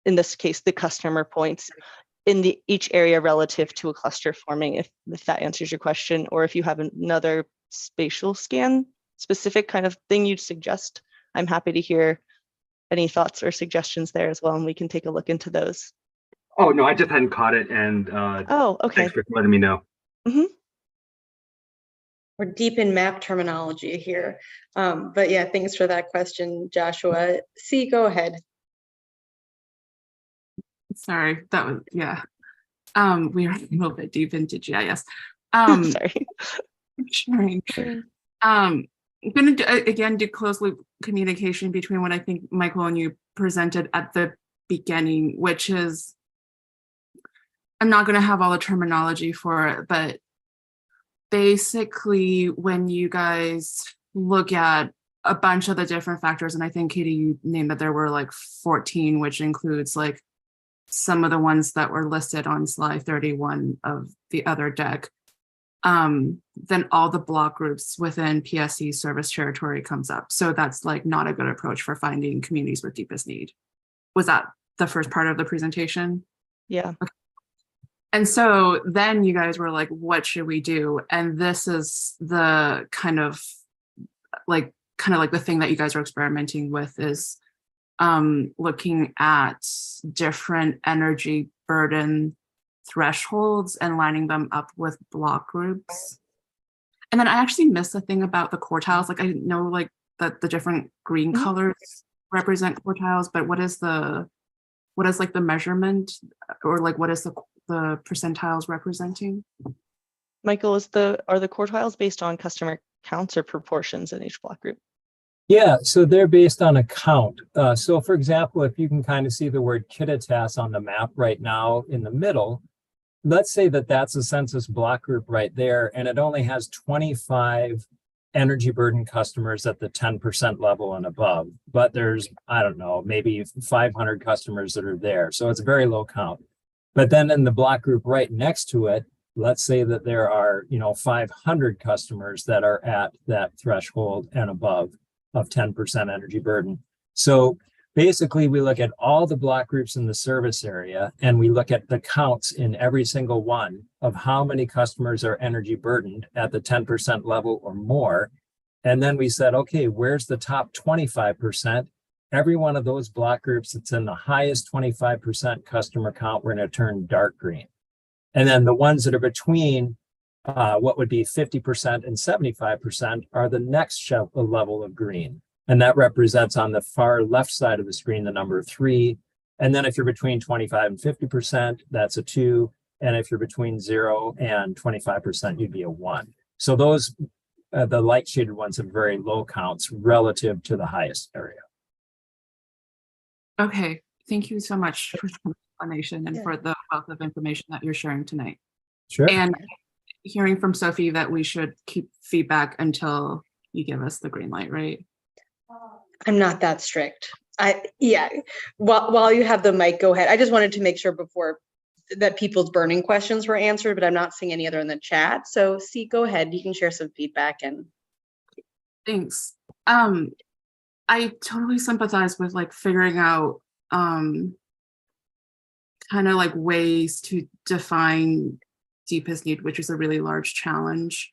in this case, the customer points in each area relative to a cluster forming, if that answers your question, or if you have another spatial scan specific kind of thing you'd suggest, I'm happy to hear any thoughts or suggestions there as well, and we can take a look into those. Oh, no, I just hadn't caught it, and oh, okay. Thanks for letting me know. Mm-hmm. We're deep in map terminology here, but yeah, thanks for that question, Joshua. C, go ahead. Sorry, that was, yeah. We are a little bit deep into GIS. Sorry. Sharing. I'm going to again do closed loop communication between what I think Michael and you presented at the beginning, which is, I'm not going to have all the terminology for it, but basically when you guys look at a bunch of the different factors, and I think Katie, you named that there were like 14, which includes like some of the ones that were listed on slide 31 of the other deck, then all the block groups within PSE service territory comes up. So that's like not a good approach for finding communities with deepest need. Was that the first part of the presentation? Yeah. Okay. And so then you guys were like, what should we do? And this is the kind of like the thing that you guys are experimenting with is looking at different energy burden thresholds and lining them up with block groups. And then I actually missed the thing about the quartiles. Like I didn't know like that the different green colors represent quartiles, but what is like the measurement, or like what is the percentiles representing? Michael, are the quartiles based on customer counts or proportions in each block group? Yeah, so they're based on a count. So for example, if you can kind of see the word Kittitas on the map right now in the middle, let's say that that's a census block group right there, and it only has 25 energy burden customers at the 10% level and above. But there's, I don't know, maybe 500 customers that are there. So it's a very low count. But then in the block group right next to it, let's say that there are, 500 customers that are at that threshold and above of 10% energy burden. So basically we look at all the block groups in the service area, and we look at the counts in every single one of how many customers are energy burdened at the 10% level or more. And then we said, okay, where's the top 25%? Every one of those block groups that's in the highest 25% customer count, we're going to turn dark green. And then the ones that are between what would be 50% and 75% are the next level of green. And that represents on the far left side of the screen, the number 3. And then if you're between 25 and 50%, that's a 2. And if you're between 0 and 25%, you'd be a 1. So those, the light shaded ones have very low counts relative to the highest area. Okay, thank you so much for the explanation and for the wealth of information that you're sharing tonight. Sure. And hearing from Sophie that we should keep feedback until you give us the green light, right? I'm not that strict. While you have the mic, go ahead. I just wanted to make sure before that people's burning questions were answered, but I'm not seeing any other in the chat. So C, go ahead. You can share some feedback. And thanks. I totally sympathize with like figuring out kind of like ways to define deepest need, which is a really large challenge.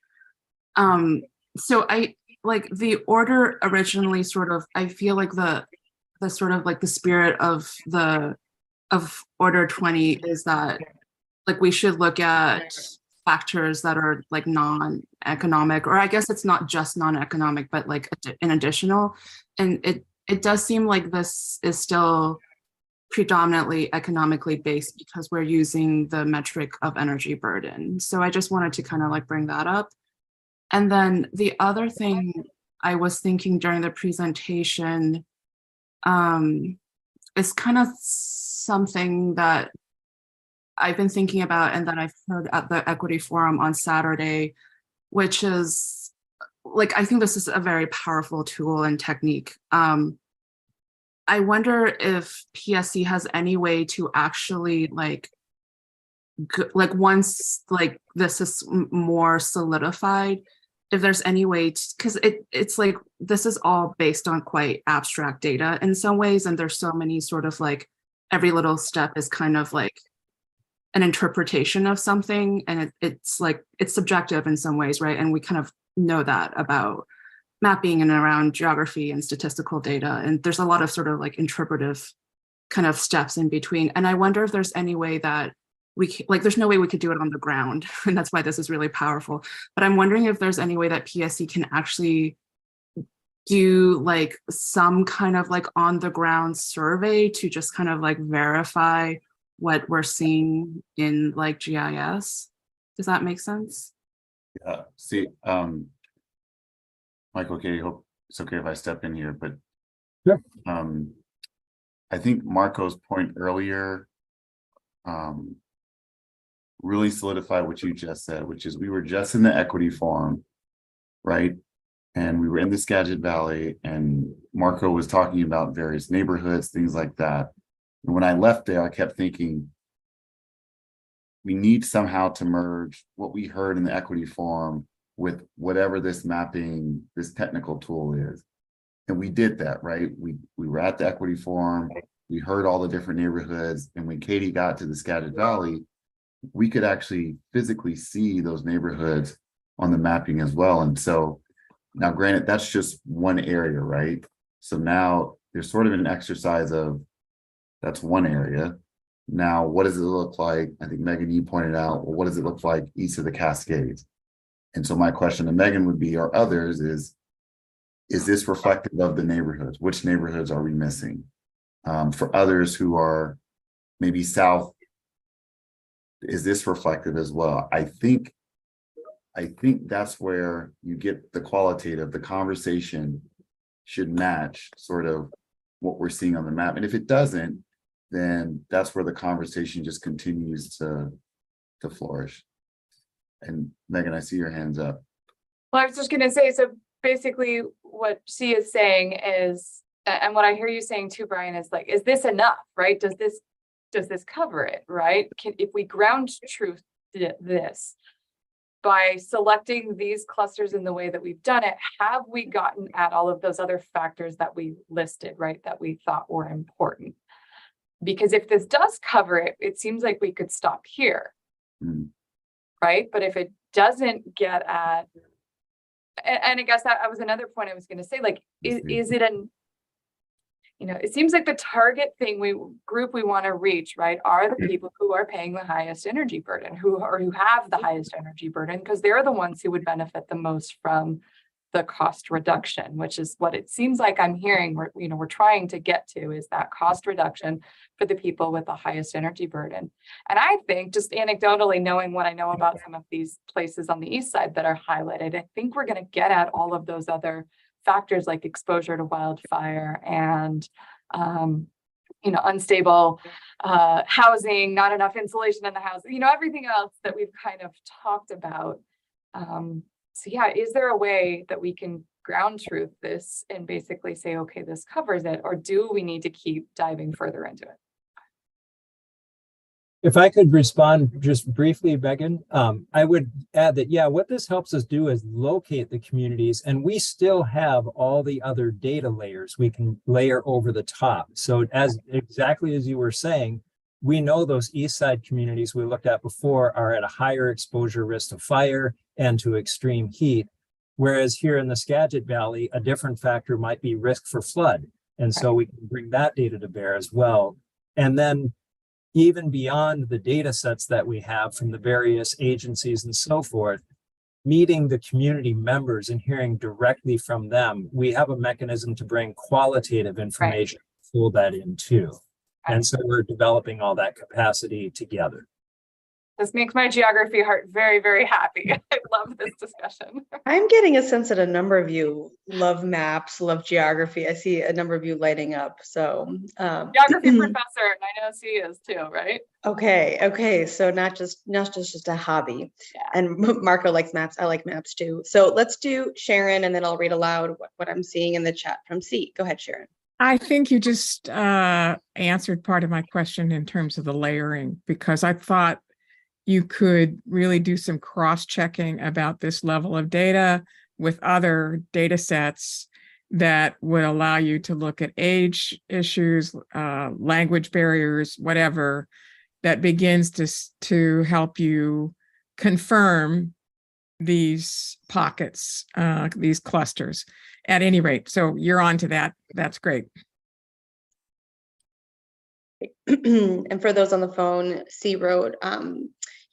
So I like the order originally sort of, I feel like the sort of like the spirit of order 20 is that like we should look at factors that are like non-economic, or I guess it's not just non-economic, but like an additional. And it does seem like this is still predominantly economically based because we're using the metric of energy burden. So I just wanted to kind of like bring that up. And then the other thing I was thinking during the presentation is kind of something that I've been thinking about and that I've heard at the Equity Forum on Saturday, which is like, I think this is a very powerful tool and technique. I wonder if PSE has any way to actually like once like this is more solidified, if there's any way to, because it's like this is all based on quite abstract data in some ways, and there's so many sort of like every little step is kind of like an interpretation of something, and it's like it's subjective in some ways, right? And we kind of know that about mapping and around geography and statistical data, and there's a lot of sort of like interpretive kind of steps in between. And I wonder if there's any way that there's no way we could do it on the ground, and that's why this is really powerful. But I'm wondering if there's any way that PSE can actually do like some kind of like on the ground survey to just kind of like verify what we're seeing in like GIS. Does that make sense? Yeah, see, Michael, okay, hope it's okay if I step in here, but sure. I think Marco's point earlier really solidified what you just said, which is we were just in the Equity Forum, right? And we were in the Skagit Valley, and Marco was talking about various neighborhoods, things like that. And when I left there, I kept thinking, we need somehow to merge what we heard in the Equity Forum with whatever this mapping, this technical tool is. And we did that, right? We were at the Equity Forum, we heard all the different neighborhoods, and when Katie got to the Skagit Valley, we could actually physically see those neighborhoods on the mapping as well. And so now granted, that's just one area, right? So now there's sort of an exercise of, that's one area. Now, what does it look like? I think Megan, you pointed out, well, what does it look like east of the Cascades? And so my question to Megan would be, or others, is this reflective of the neighborhoods? Which neighborhoods are we missing? For others who are maybe south, is this reflective as well? I think that's where you get the qualitative, the conversation should match sort of what we're seeing on the map. And if it doesn't, then that's where the conversation just continues to flourish. And Megan, I see your hands up. Well, I was just gonna say, so basically what she is saying is, and what I hear you saying too, Brian, is like, is this enough, right? Does this cover it, right? If we ground truth this by selecting these clusters in the way that we've done it, have we gotten at all of those other factors that we listed, right? That we thought were important? Because if this does cover it, it seems like we could stop here, right? But if it doesn't get at, and I guess that was another point I was going to say, like, is it an, it seems like the target group we want to reach, right, are the people who are paying the highest energy burden, who have the highest energy burden, because they're the ones who would benefit the most from the cost reduction, which is what it seems like I'm hearing we're trying to get to, is that cost reduction for the people with the highest energy burden. And I think, just anecdotally knowing what I know about some of these places on the east side that are highlighted, I think we're going to get at all of those other factors like exposure to wildfire and unstable housing, not enough insulation in the house, everything else that we've kind of talked about. So yeah, is there a way that we can ground truth this and basically say, okay, this covers it, or do we need to keep diving further into it? If I could respond just briefly, Megan, I would add that, yeah, what this helps us do is locate the communities, and we still have all the other data layers we can layer over the top. So exactly as you were saying, we know those east side communities we looked at before are at a higher exposure risk to fire and to extreme heat. Whereas here in the Skagit Valley, a different factor might be risk for flood. And so we can bring that data to bear as well. And then even beyond the data sets that we have from the various agencies and so forth, meeting the community members and hearing directly from them, we have a mechanism to bring qualitative information, pull that in too. And so we're developing all that capacity together. This makes my geography heart very, very happy. I love this discussion. I'm getting a sense that a number of you love maps, love geography. I see a number of you lighting up. So Geography professor, and I know she is too, right? okay. So not just a hobby. Yeah. And Marco likes maps. I like maps too. So let's do Sharon, and then I'll read aloud what I'm seeing in the chat from C. Go ahead, Sharon. I think you just answered part of my question in terms of the layering, because I thought you could really do some cross-checking about this level of data with other data sets that would allow you to look at age issues, language barriers, whatever, that begins to help you confirm these pockets, these clusters at any rate. So you're on to that. That's great. And for those on the phone, C wrote,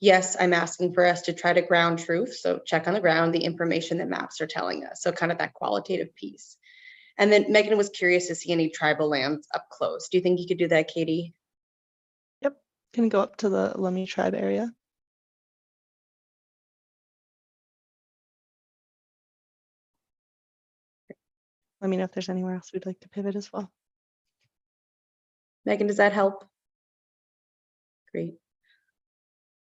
yes, I'm asking for us to try to ground truth. So check on the ground, the information that maps are telling us. So kind of that qualitative piece. And then Megan was curious to see any tribal lands up close. Do you think you could do that, Katie? Yep, can go up to the Lummi tribe area. Let me know if there's anywhere else we'd like to pivot as well. Megan, does that help? Great.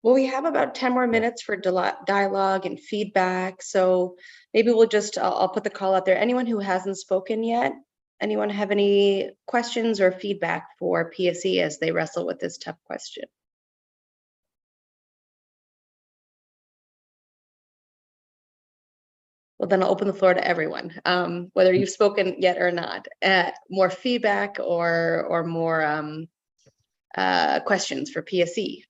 Well, we have about 10 more minutes for dialogue and feedback. So maybe we'll just, I'll put the call out there. Anyone who hasn't spoken yet, anyone have any questions or feedback for PSE as they wrestle with this tough question? Well, then I'll open the floor to everyone, whether you've spoken yet or not. More feedback or more questions for PSE.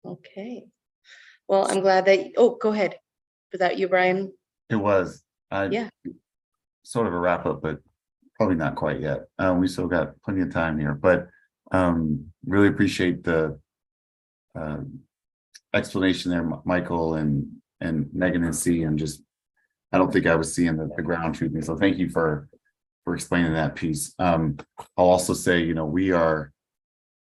Okay. Well, I'm glad that, oh, go ahead. Was that you, Brian? It was. Yeah. Sort of a wrap up, but probably not quite yet. We still got plenty of time here, but really appreciate the explanation there, Michael and Megan and C. And just, I don't think I was seeing the ground truth. So thank you for explaining that piece. I'll also say, we are,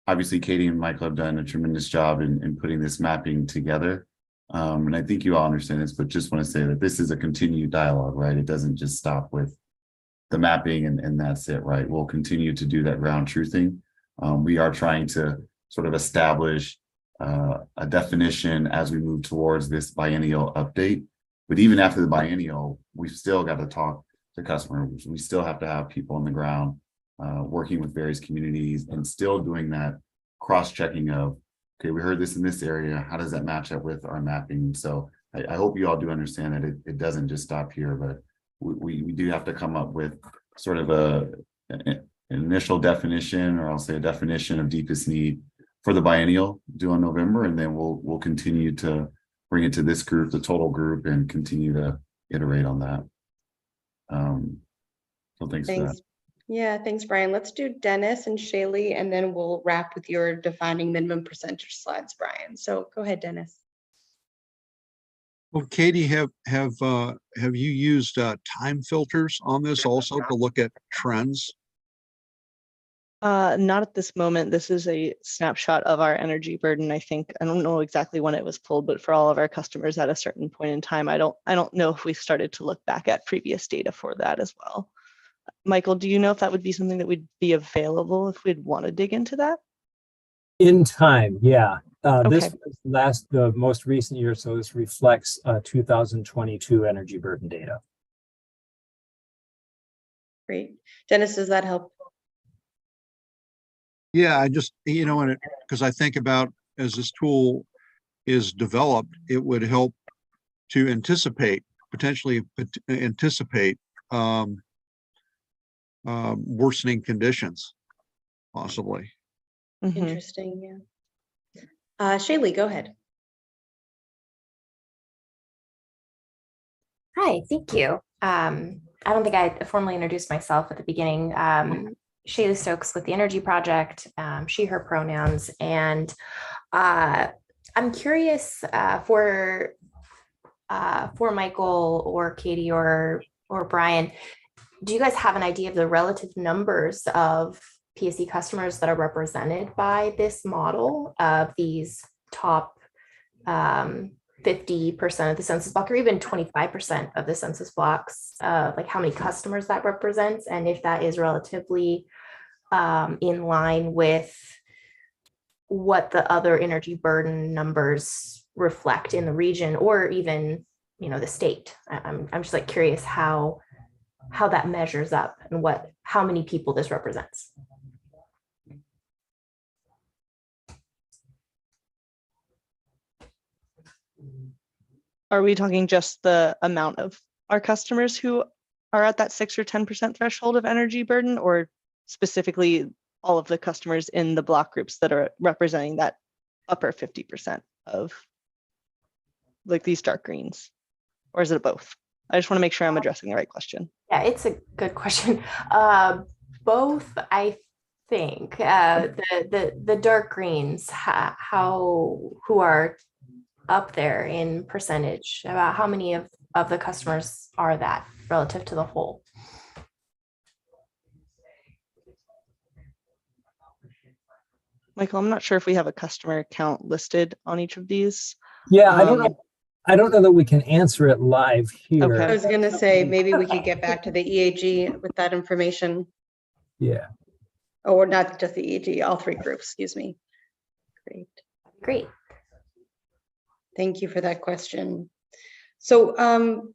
obviously Katie and Michael have done a tremendous job in putting this mapping together. And I think you all understand this, but just want to say that this is a continued dialogue, right? It doesn't just stop with the mapping and that's it, right? We'll continue to do that ground truthing. We are trying to sort of establish a definition as we move towards this biennial update. But even after the biennial, we've still got to talk to customers. We still have to have people on the ground working with various communities and still doing that cross-checking of, okay, we heard this in this area. How does that match up with our mapping? So I hope you all do understand that it doesn't just stop here, but we do have to come up with sort of an initial definition, or I'll say a definition of deepest need for the biennial due in November, and then we'll continue to bring it to this group, the total group, and continue to iterate on that. So thanks for that. Yeah, thanks, Brian. Let's do Dennis and Shaylee, and then we'll wrap with your defining minimum percentage slides, Brian. So go ahead, Dennis. Well, Katie, have you used time filters on this also to look at trends? Not at this moment. This is a snapshot of our energy burden. I think, I don't know exactly when it was pulled, but for all of our customers at a certain point in time, I don't know if we started to look back at previous data for that as well. Michael, do you know if that would be something that would be available if we'd want to dig into that? In time, yeah. Okay. This was the most recent year, so this reflects 2022 energy burden data. Great. Dennis, does that help? Yeah, I just, because I think about as this tool is developed, it would help to potentially anticipate worsening conditions, possibly. Interesting, yeah. Shaylee, go ahead. Hi, thank you. I don't think I formally introduced myself at the beginning. Shaylee Stokes with the Energy Project, she, her pronouns. And I'm curious for Michael or Katie or Brian, do you guys have an idea of the relative numbers of PSE customers that are represented by this model of these top 50% of the census block, or even 25% of the census blocks, like how many customers that represents, and if that is relatively in line with what the other energy burden numbers reflect in the region, or even, you know, the state. I'm just like curious how that measures up and how many people this represents. Are we talking just the amount of our customers who are at that 6 or 10% threshold of energy burden, or specifically all of the customers in the block groups that are representing that upper 50% of like these dark greens? Or is it both? I just want to make sure I'm addressing the right question. Yeah, it's a good question. Both, I think. The dark greens, who are up there in percentage, about how many of the customers are that relative to the whole? Michael, I'm not sure if we have a customer count listed on each of these. Yeah, I don't know. I don't know that we can answer it live here. I was going to say, maybe we could get back to the EAG with that information. Yeah. Or not just the EAG, all three groups, excuse me. Great. Thank you for that question. So,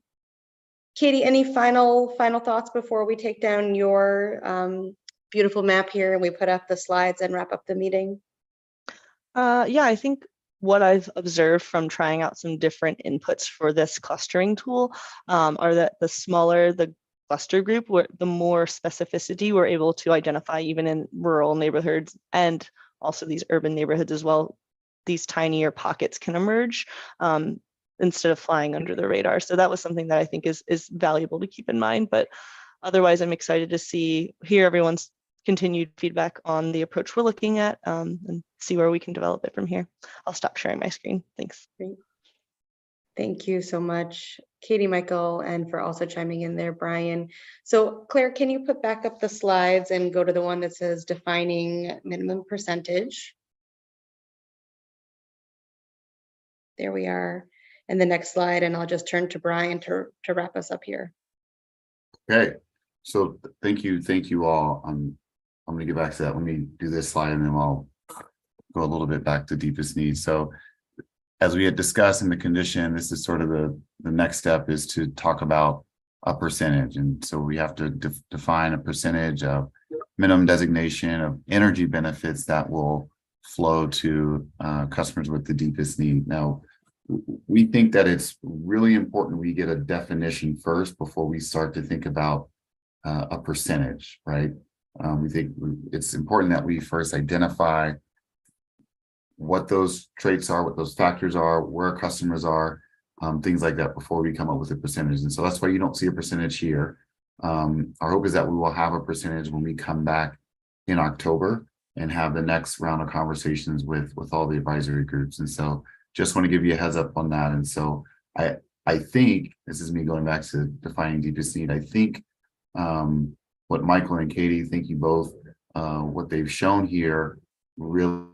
Katie, any final thoughts before we take down your beautiful map here and we put up the slides and wrap up the meeting? Yeah, I think what I've observed from trying out some different inputs for this clustering tool are that the smaller the cluster group, the more specificity we're able to identify, even in rural neighborhoods and also these urban neighborhoods as well. These tinier pockets can emerge instead of flying under the radar. So that was something that I think is valuable to keep in mind. But otherwise, I'm excited to hear everyone's continued feedback on the approach we're looking at and see where we can develop it from here. I'll stop sharing my screen. Thanks. Great. Thank you so much, Katie, Michael, and for also chiming in there, Brian. So Claire, can you put back up the slides and go to the one that says defining minimum percentage? There we are. And the next slide, and I'll just turn to Brian to wrap us up here. Okay, so thank you all. I'm going to get back to that. Let me do this slide and then I'll go a little bit back to deepest needs. So as we had discussed in the condition, this is sort of the next step is to talk about a percentage. And so we have to define a percentage of minimum designation of energy benefits that will flow to customers with the deepest need. Now, we think that it's really important we get a definition first before we start to think about a percentage, right? We think it's important that we first identify what those traits are, what those factors are, where our customers are, things like that before we come up with a percentage. And so that's why you don't see a percentage here. Our hope is that we will have a percentage when we come back in October and have the next round of conversations with all the advisory groups. And so just want to give you a heads up on that. And so I think, this is me going back to defining deepest need, I think what Michael and Katie, thank you both, what they've shown here really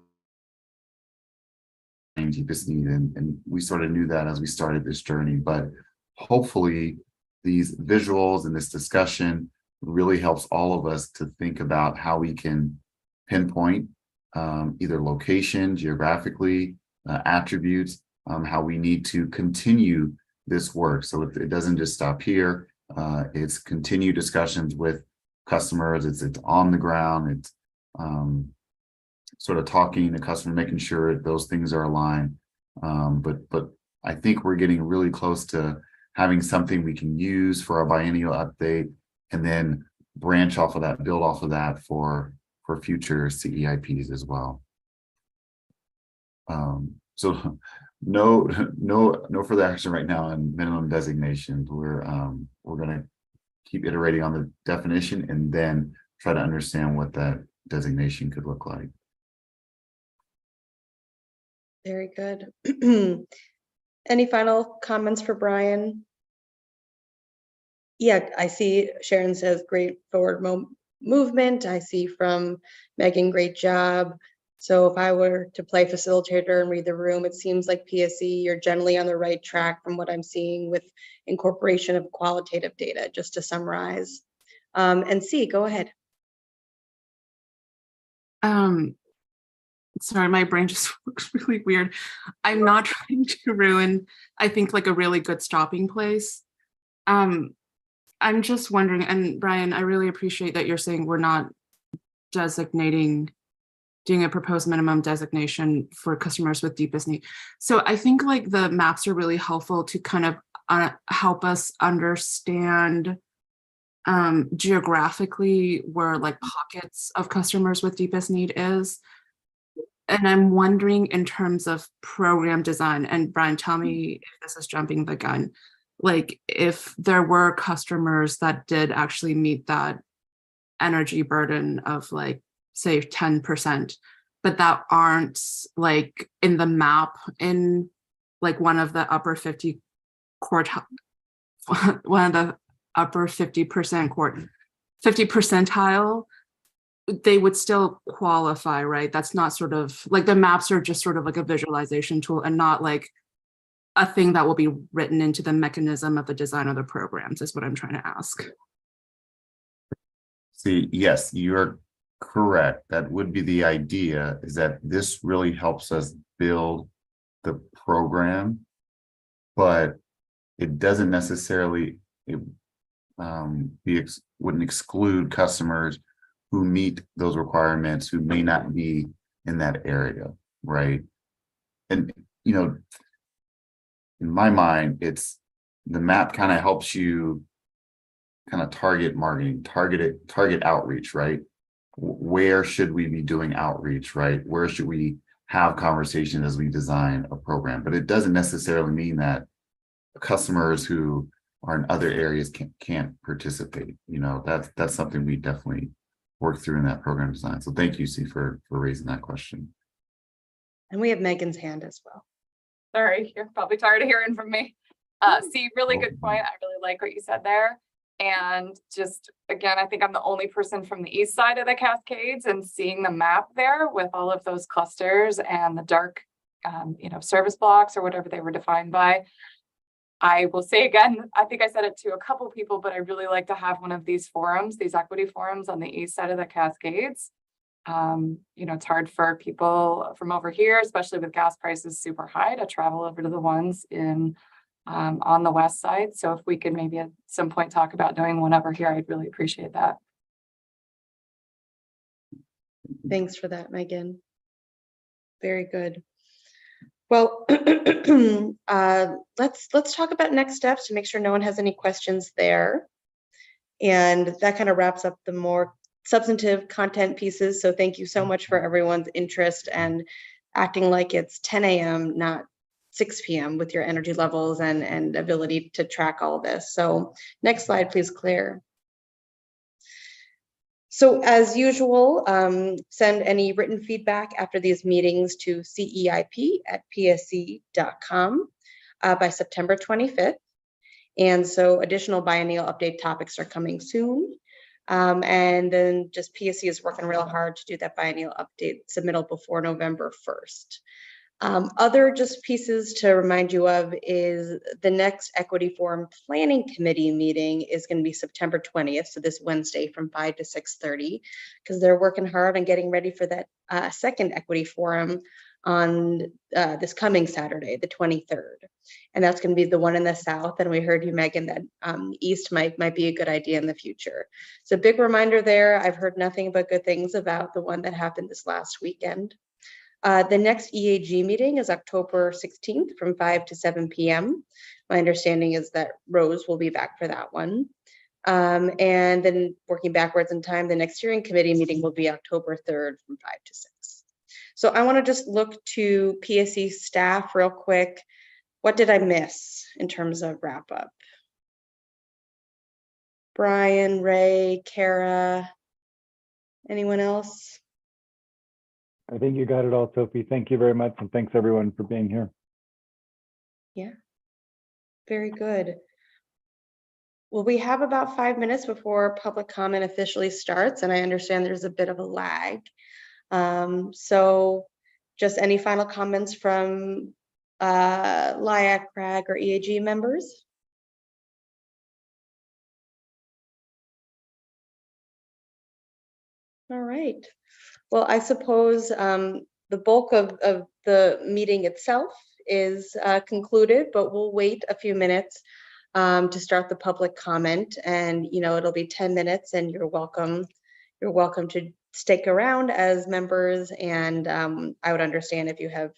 deepest need. And we sort of knew that as we started this journey, but hopefully these visuals and this discussion really helps all of us to think about how we can pinpoint either location, geographically, attributes, how we need to continue this work. So it doesn't just stop here. It's continued discussions with customers. It's on the ground. It's sort of talking to customer, making sure those things are aligned. But I think we're getting really close to having something we can use for our biennial update, and then branch off of that, build off of that for future CEIPs as well. So no further action right now on minimum designations. We're going to keep iterating on the definition and then try to understand what that designation could look like. Very good. Any final comments for Brian? Yeah, I see Sharon says great forward movement. I see from Megan, great job. So if I were to play facilitator and read the room, it seems like PSE, you're generally on the right track from what I'm seeing with incorporation of qualitative data, just to summarize. And C, go ahead. Sorry, my brain just looks really weird. I'm not trying to ruin, I think, like a really good stopping place. I'm just wondering, and Brian, I really appreciate that you're saying we're not doing a proposed minimum designation for customers with deepest need. So I think like the maps are really helpful to kind of help us understand geographically where like pockets of customers with deepest need is. And I'm wondering in terms of program design, and Brian, tell me if this is jumping the gun, like if there were customers that did actually meet that energy burden of like, say 10%, but that aren't like in the map in like one of the upper 50 quartile, one of the upper 50 percentile, they would still qualify, right? That's not sort of like the maps are just sort of like a visualization tool and not like a thing that will be written into the mechanism of the design of the programs is what I'm trying to ask. See, yes, you're correct. That would be the idea, is that this really helps us build the program, but it doesn't necessarily, wouldn't exclude customers who meet those requirements who may not be in that area, right? And, you know, in my mind, it's the map kind of helps you kind of target marketing, target outreach, right? Where should we be doing outreach, right? Where should we have conversation as we design a program? But it doesn't necessarily mean that customers who are in other areas can't participate. You know, that's something we definitely work through in that program design. So thank you, C, for raising that question. And we have Megan's hand as well. Sorry, you're probably tired of hearing from me. See, really good point. I really like what you said there. And just, again, I think I'm the only person from the east side of the Cascades, and seeing the map there with all of those clusters and the dark, service blocks or whatever they were defined by. I will say again, I think I said it to a couple people, but I really like to have one of these forums, these equity forums on the east side of the Cascades. It's hard for people from over here, especially with gas prices super high, to travel over to the ones in on the west side. So if we could maybe at some point talk about doing one over here, I'd really appreciate that. Thanks for that, Megan. Very good. Well, let's talk about next steps to make sure no one has any questions there. And that kind of wraps up the more substantive content pieces. So thank you so much for everyone's interest and acting like it's 10 a.m., not 6 p.m. with your energy levels and ability to track all this. So next slide, please, Claire. So as usual, send any written feedback after these meetings to ceip@pse.com by September 25th. And so additional biennial update topics are coming soon. And then just PSE is working real hard to do that biennial update submittal before November 1st. Other just pieces to remind you of is the next Equity Forum Planning Committee meeting is going to be September 20th, so this Wednesday from 5 to 6:30, because they're working hard on getting ready for that second Equity Forum on this coming Saturday, the 23rd. And that's going to be the one in the South. And we heard you, Megan, that East might be a good idea in the future. So big reminder there. I've heard nothing but good things about the one that happened this last weekend. The next EAG meeting is October 16th from 5 to 7 p.m. My understanding is that Rose will be back for that one. And then working backwards in time, the next steering committee meeting will be October 3rd from 5 to 6. So I want to just look to PSE staff real quick. What did I miss in terms of wrap up? Brian, Ray, Kara, anyone else? I think you got it all, Sophie. Thank you very much. And thanks everyone for being here. Yeah, very good. Well, we have about 5 minutes before public comment officially starts, and I understand there's a bit of a lag. So just any final comments from LIAC, CRAG, or EAG members? All right. Well, I suppose the bulk of the meeting itself is concluded, but we'll wait a few minutes to start the public comment, and it'll be 10 minutes, and you're welcome to stick around as members, and I would understand if you have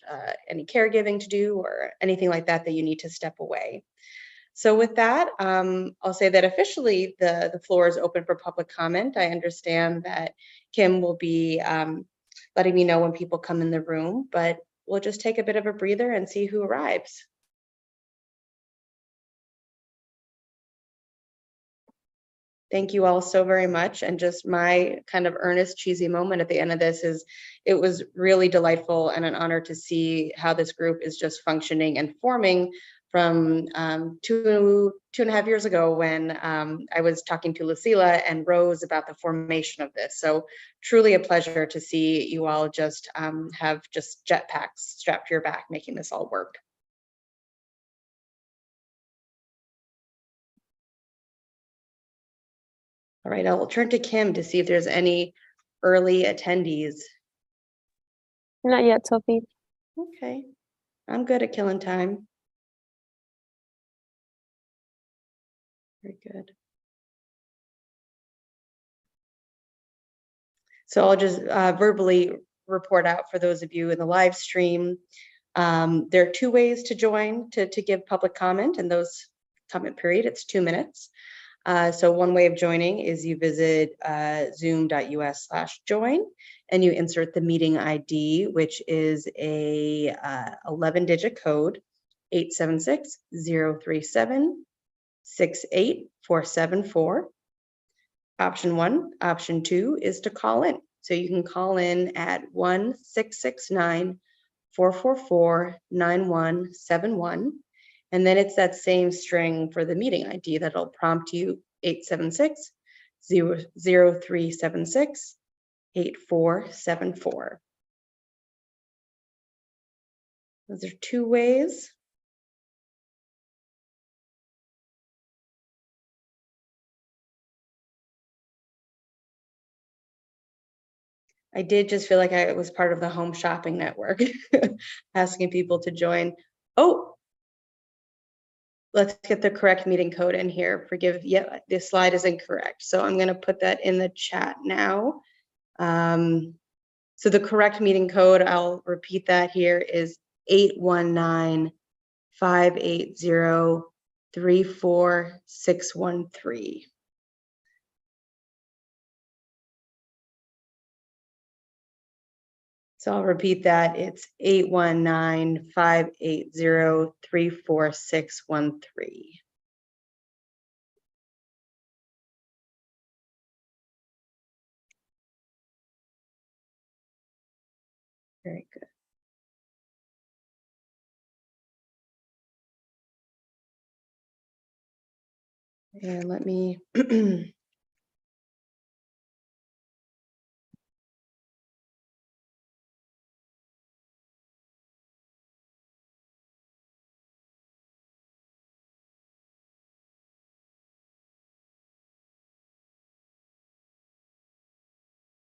any caregiving to do or anything like that that you need to step away. So with that, I'll say that officially the floor is open for public comment. I understand that Kim will be letting me know when people come in the room, but we'll just take a bit of a breather and see who arrives. Thank you all so very much. And just my kind of earnest, cheesy moment at the end of this is it was really delightful and an honor to see how this group is just functioning and forming from 2.5 years ago when I was talking to Lucila and Rose about the formation of this. So truly a pleasure to see you all just have just jetpacks strapped to your back, making this all work. All right, I will turn to Kim to see if there's any early attendees. Not yet, Sophie. Okay, I'm good at killing time. Very good. So I'll just verbally report out for those of you in the live stream. There are 2 ways to join to give public comment, and those comment period, it's 2 minutes. So one way of joining is you visit zoom.us/join and you insert the meeting ID, which is a 11-digit code, 876-037-68474. Option 1. Option 2 is to call in. So you can call in at 1-669-444-9171. And then it's that same string for the meeting ID that'll prompt you 876-0376-8474. Those are 2 ways. I did just feel like I was part of the home shopping network, asking people to join. Oh, let's get the correct meeting code in here. Forgive, yeah, this slide is incorrect. So I'm gonna put that in the chat now. So the correct meeting code, I'll repeat that here, is 819-580-34613. So I'll repeat that. It's 819-580-34613. Very good. And let me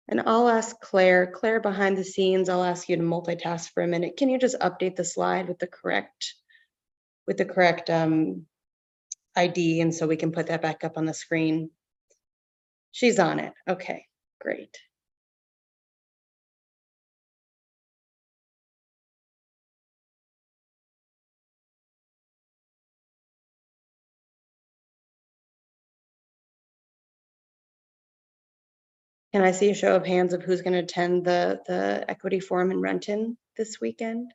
and I'll ask Claire behind the scenes, I'll ask you to multitask for a minute. Can you just update the slide with the correct ID, and so we can put that back up on the screen? She's on it. Okay, great. Can I see a show of hands of who's going to attend the equity forum in Renton this weekend?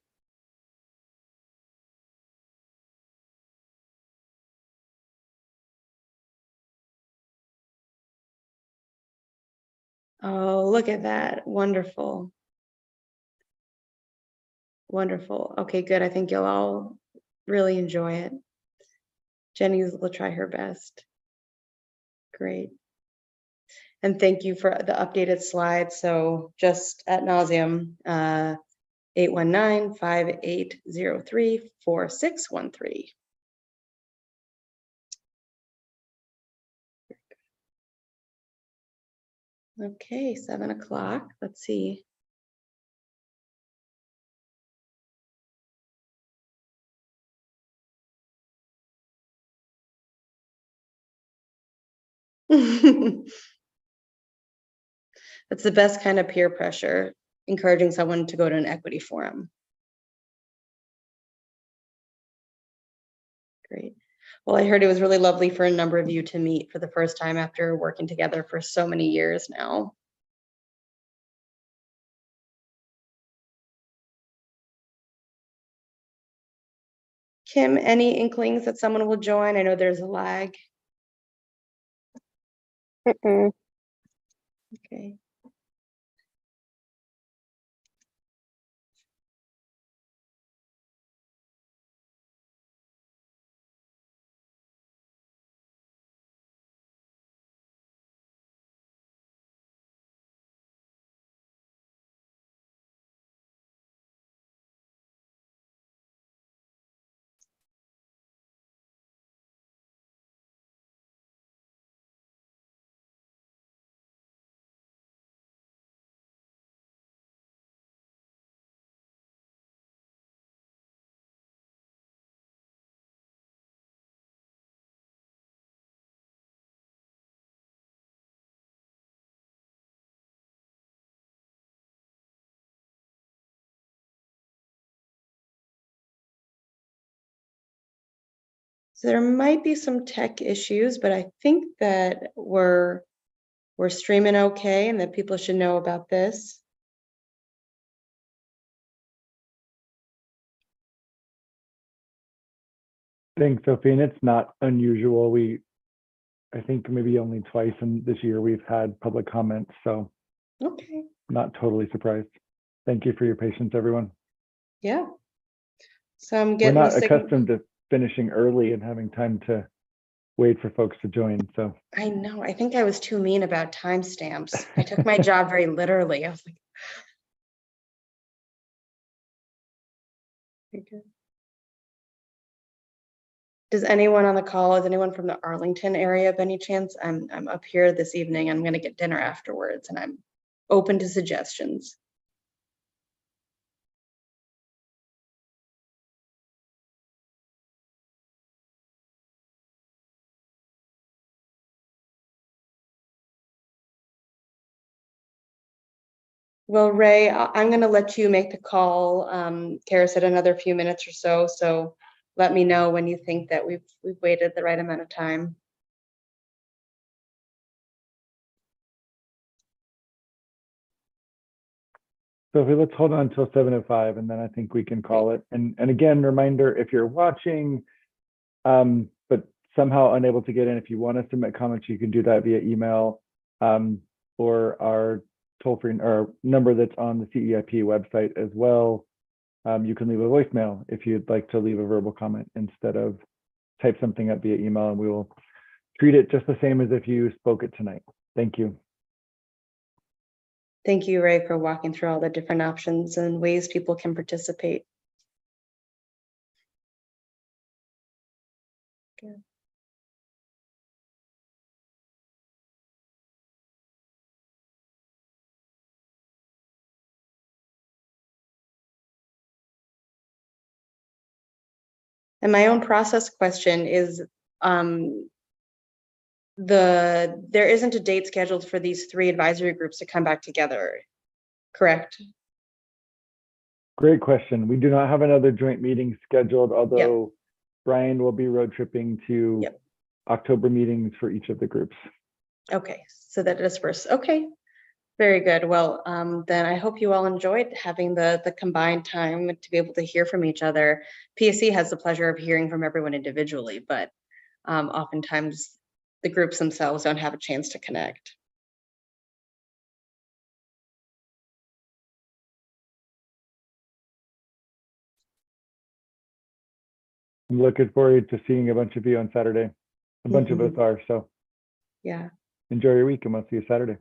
Oh, look at that. Wonderful. Wonderful. Okay, good. I think you'll all really enjoy it. Jenny will try her best. Great. And thank you for the updated slides. So just ad nauseum, 819-5803-4613. Okay, 7 o'clock. Let's see. That's the best kind of peer pressure, encouraging someone to go to an equity forum. Great. Well, I heard it was really lovely for a number of you to meet for the first time after working together for so many years now. Kim, any inklings that someone will join? I know there's a lag. Okay. So there might be some tech issues, but I think that we're streaming okay and that people should know about this. Thanks, Sophie. And it's not unusual. I think maybe only twice in this year we've had public comments, so Okay. not totally surprised. Thank you for your patience, everyone. Yeah. So I'm We're getting not the signal. accustomed to finishing early and having time to wait for folks to join, so. I know. I think I was too mean about timestamps. I took my job very literally. I was like, okay. Does anyone on the call, is anyone from the Arlington area by any chance? I'm up here this evening. I'm going to get dinner afterwards and I'm open to suggestions. Well, Ray, I'm going to let you make the call. Kara said another few minutes or so. So let me know when you think that we've waited the right amount of time. Sophie, let's hold on until 7:05 and then I think we can call it. And again, reminder, if you're watching, but somehow unable to get in, if you want to submit comments, you can do that via email or our toll-free or number that's on the CEIP website as well. You can leave a voicemail if you'd like to leave a verbal comment instead of type something up via email, and we will treat it just the same as if you spoke it tonight. Thank you. Thank you, Ray, for walking through all the different options and ways people can participate. Good. And my own process question is, there isn't a date scheduled for these 3 advisory groups to come back together, correct? Great question. We do not have another joint meeting scheduled, although Brian will be road tripping to October meetings for each of the groups. Okay, so that is first. Okay, very good. Well, then I hope you all enjoyed having the combined time to be able to hear from each other. PSE has the pleasure of hearing from everyone individually, but oftentimes the groups themselves don't have a chance to connect. I'm looking forward to seeing a bunch of you on Saturday. A bunch of us are, so Yeah, Enjoy your week and we'll see you Saturday.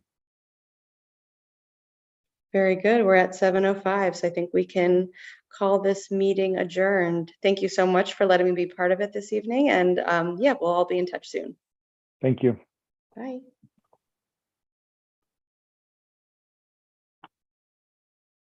very good. We're at 7:05, so I think we can call this meeting adjourned. Thank you so much for letting me be part of it this evening, and yeah, we'll all be in touch soon. Thank you. Bye.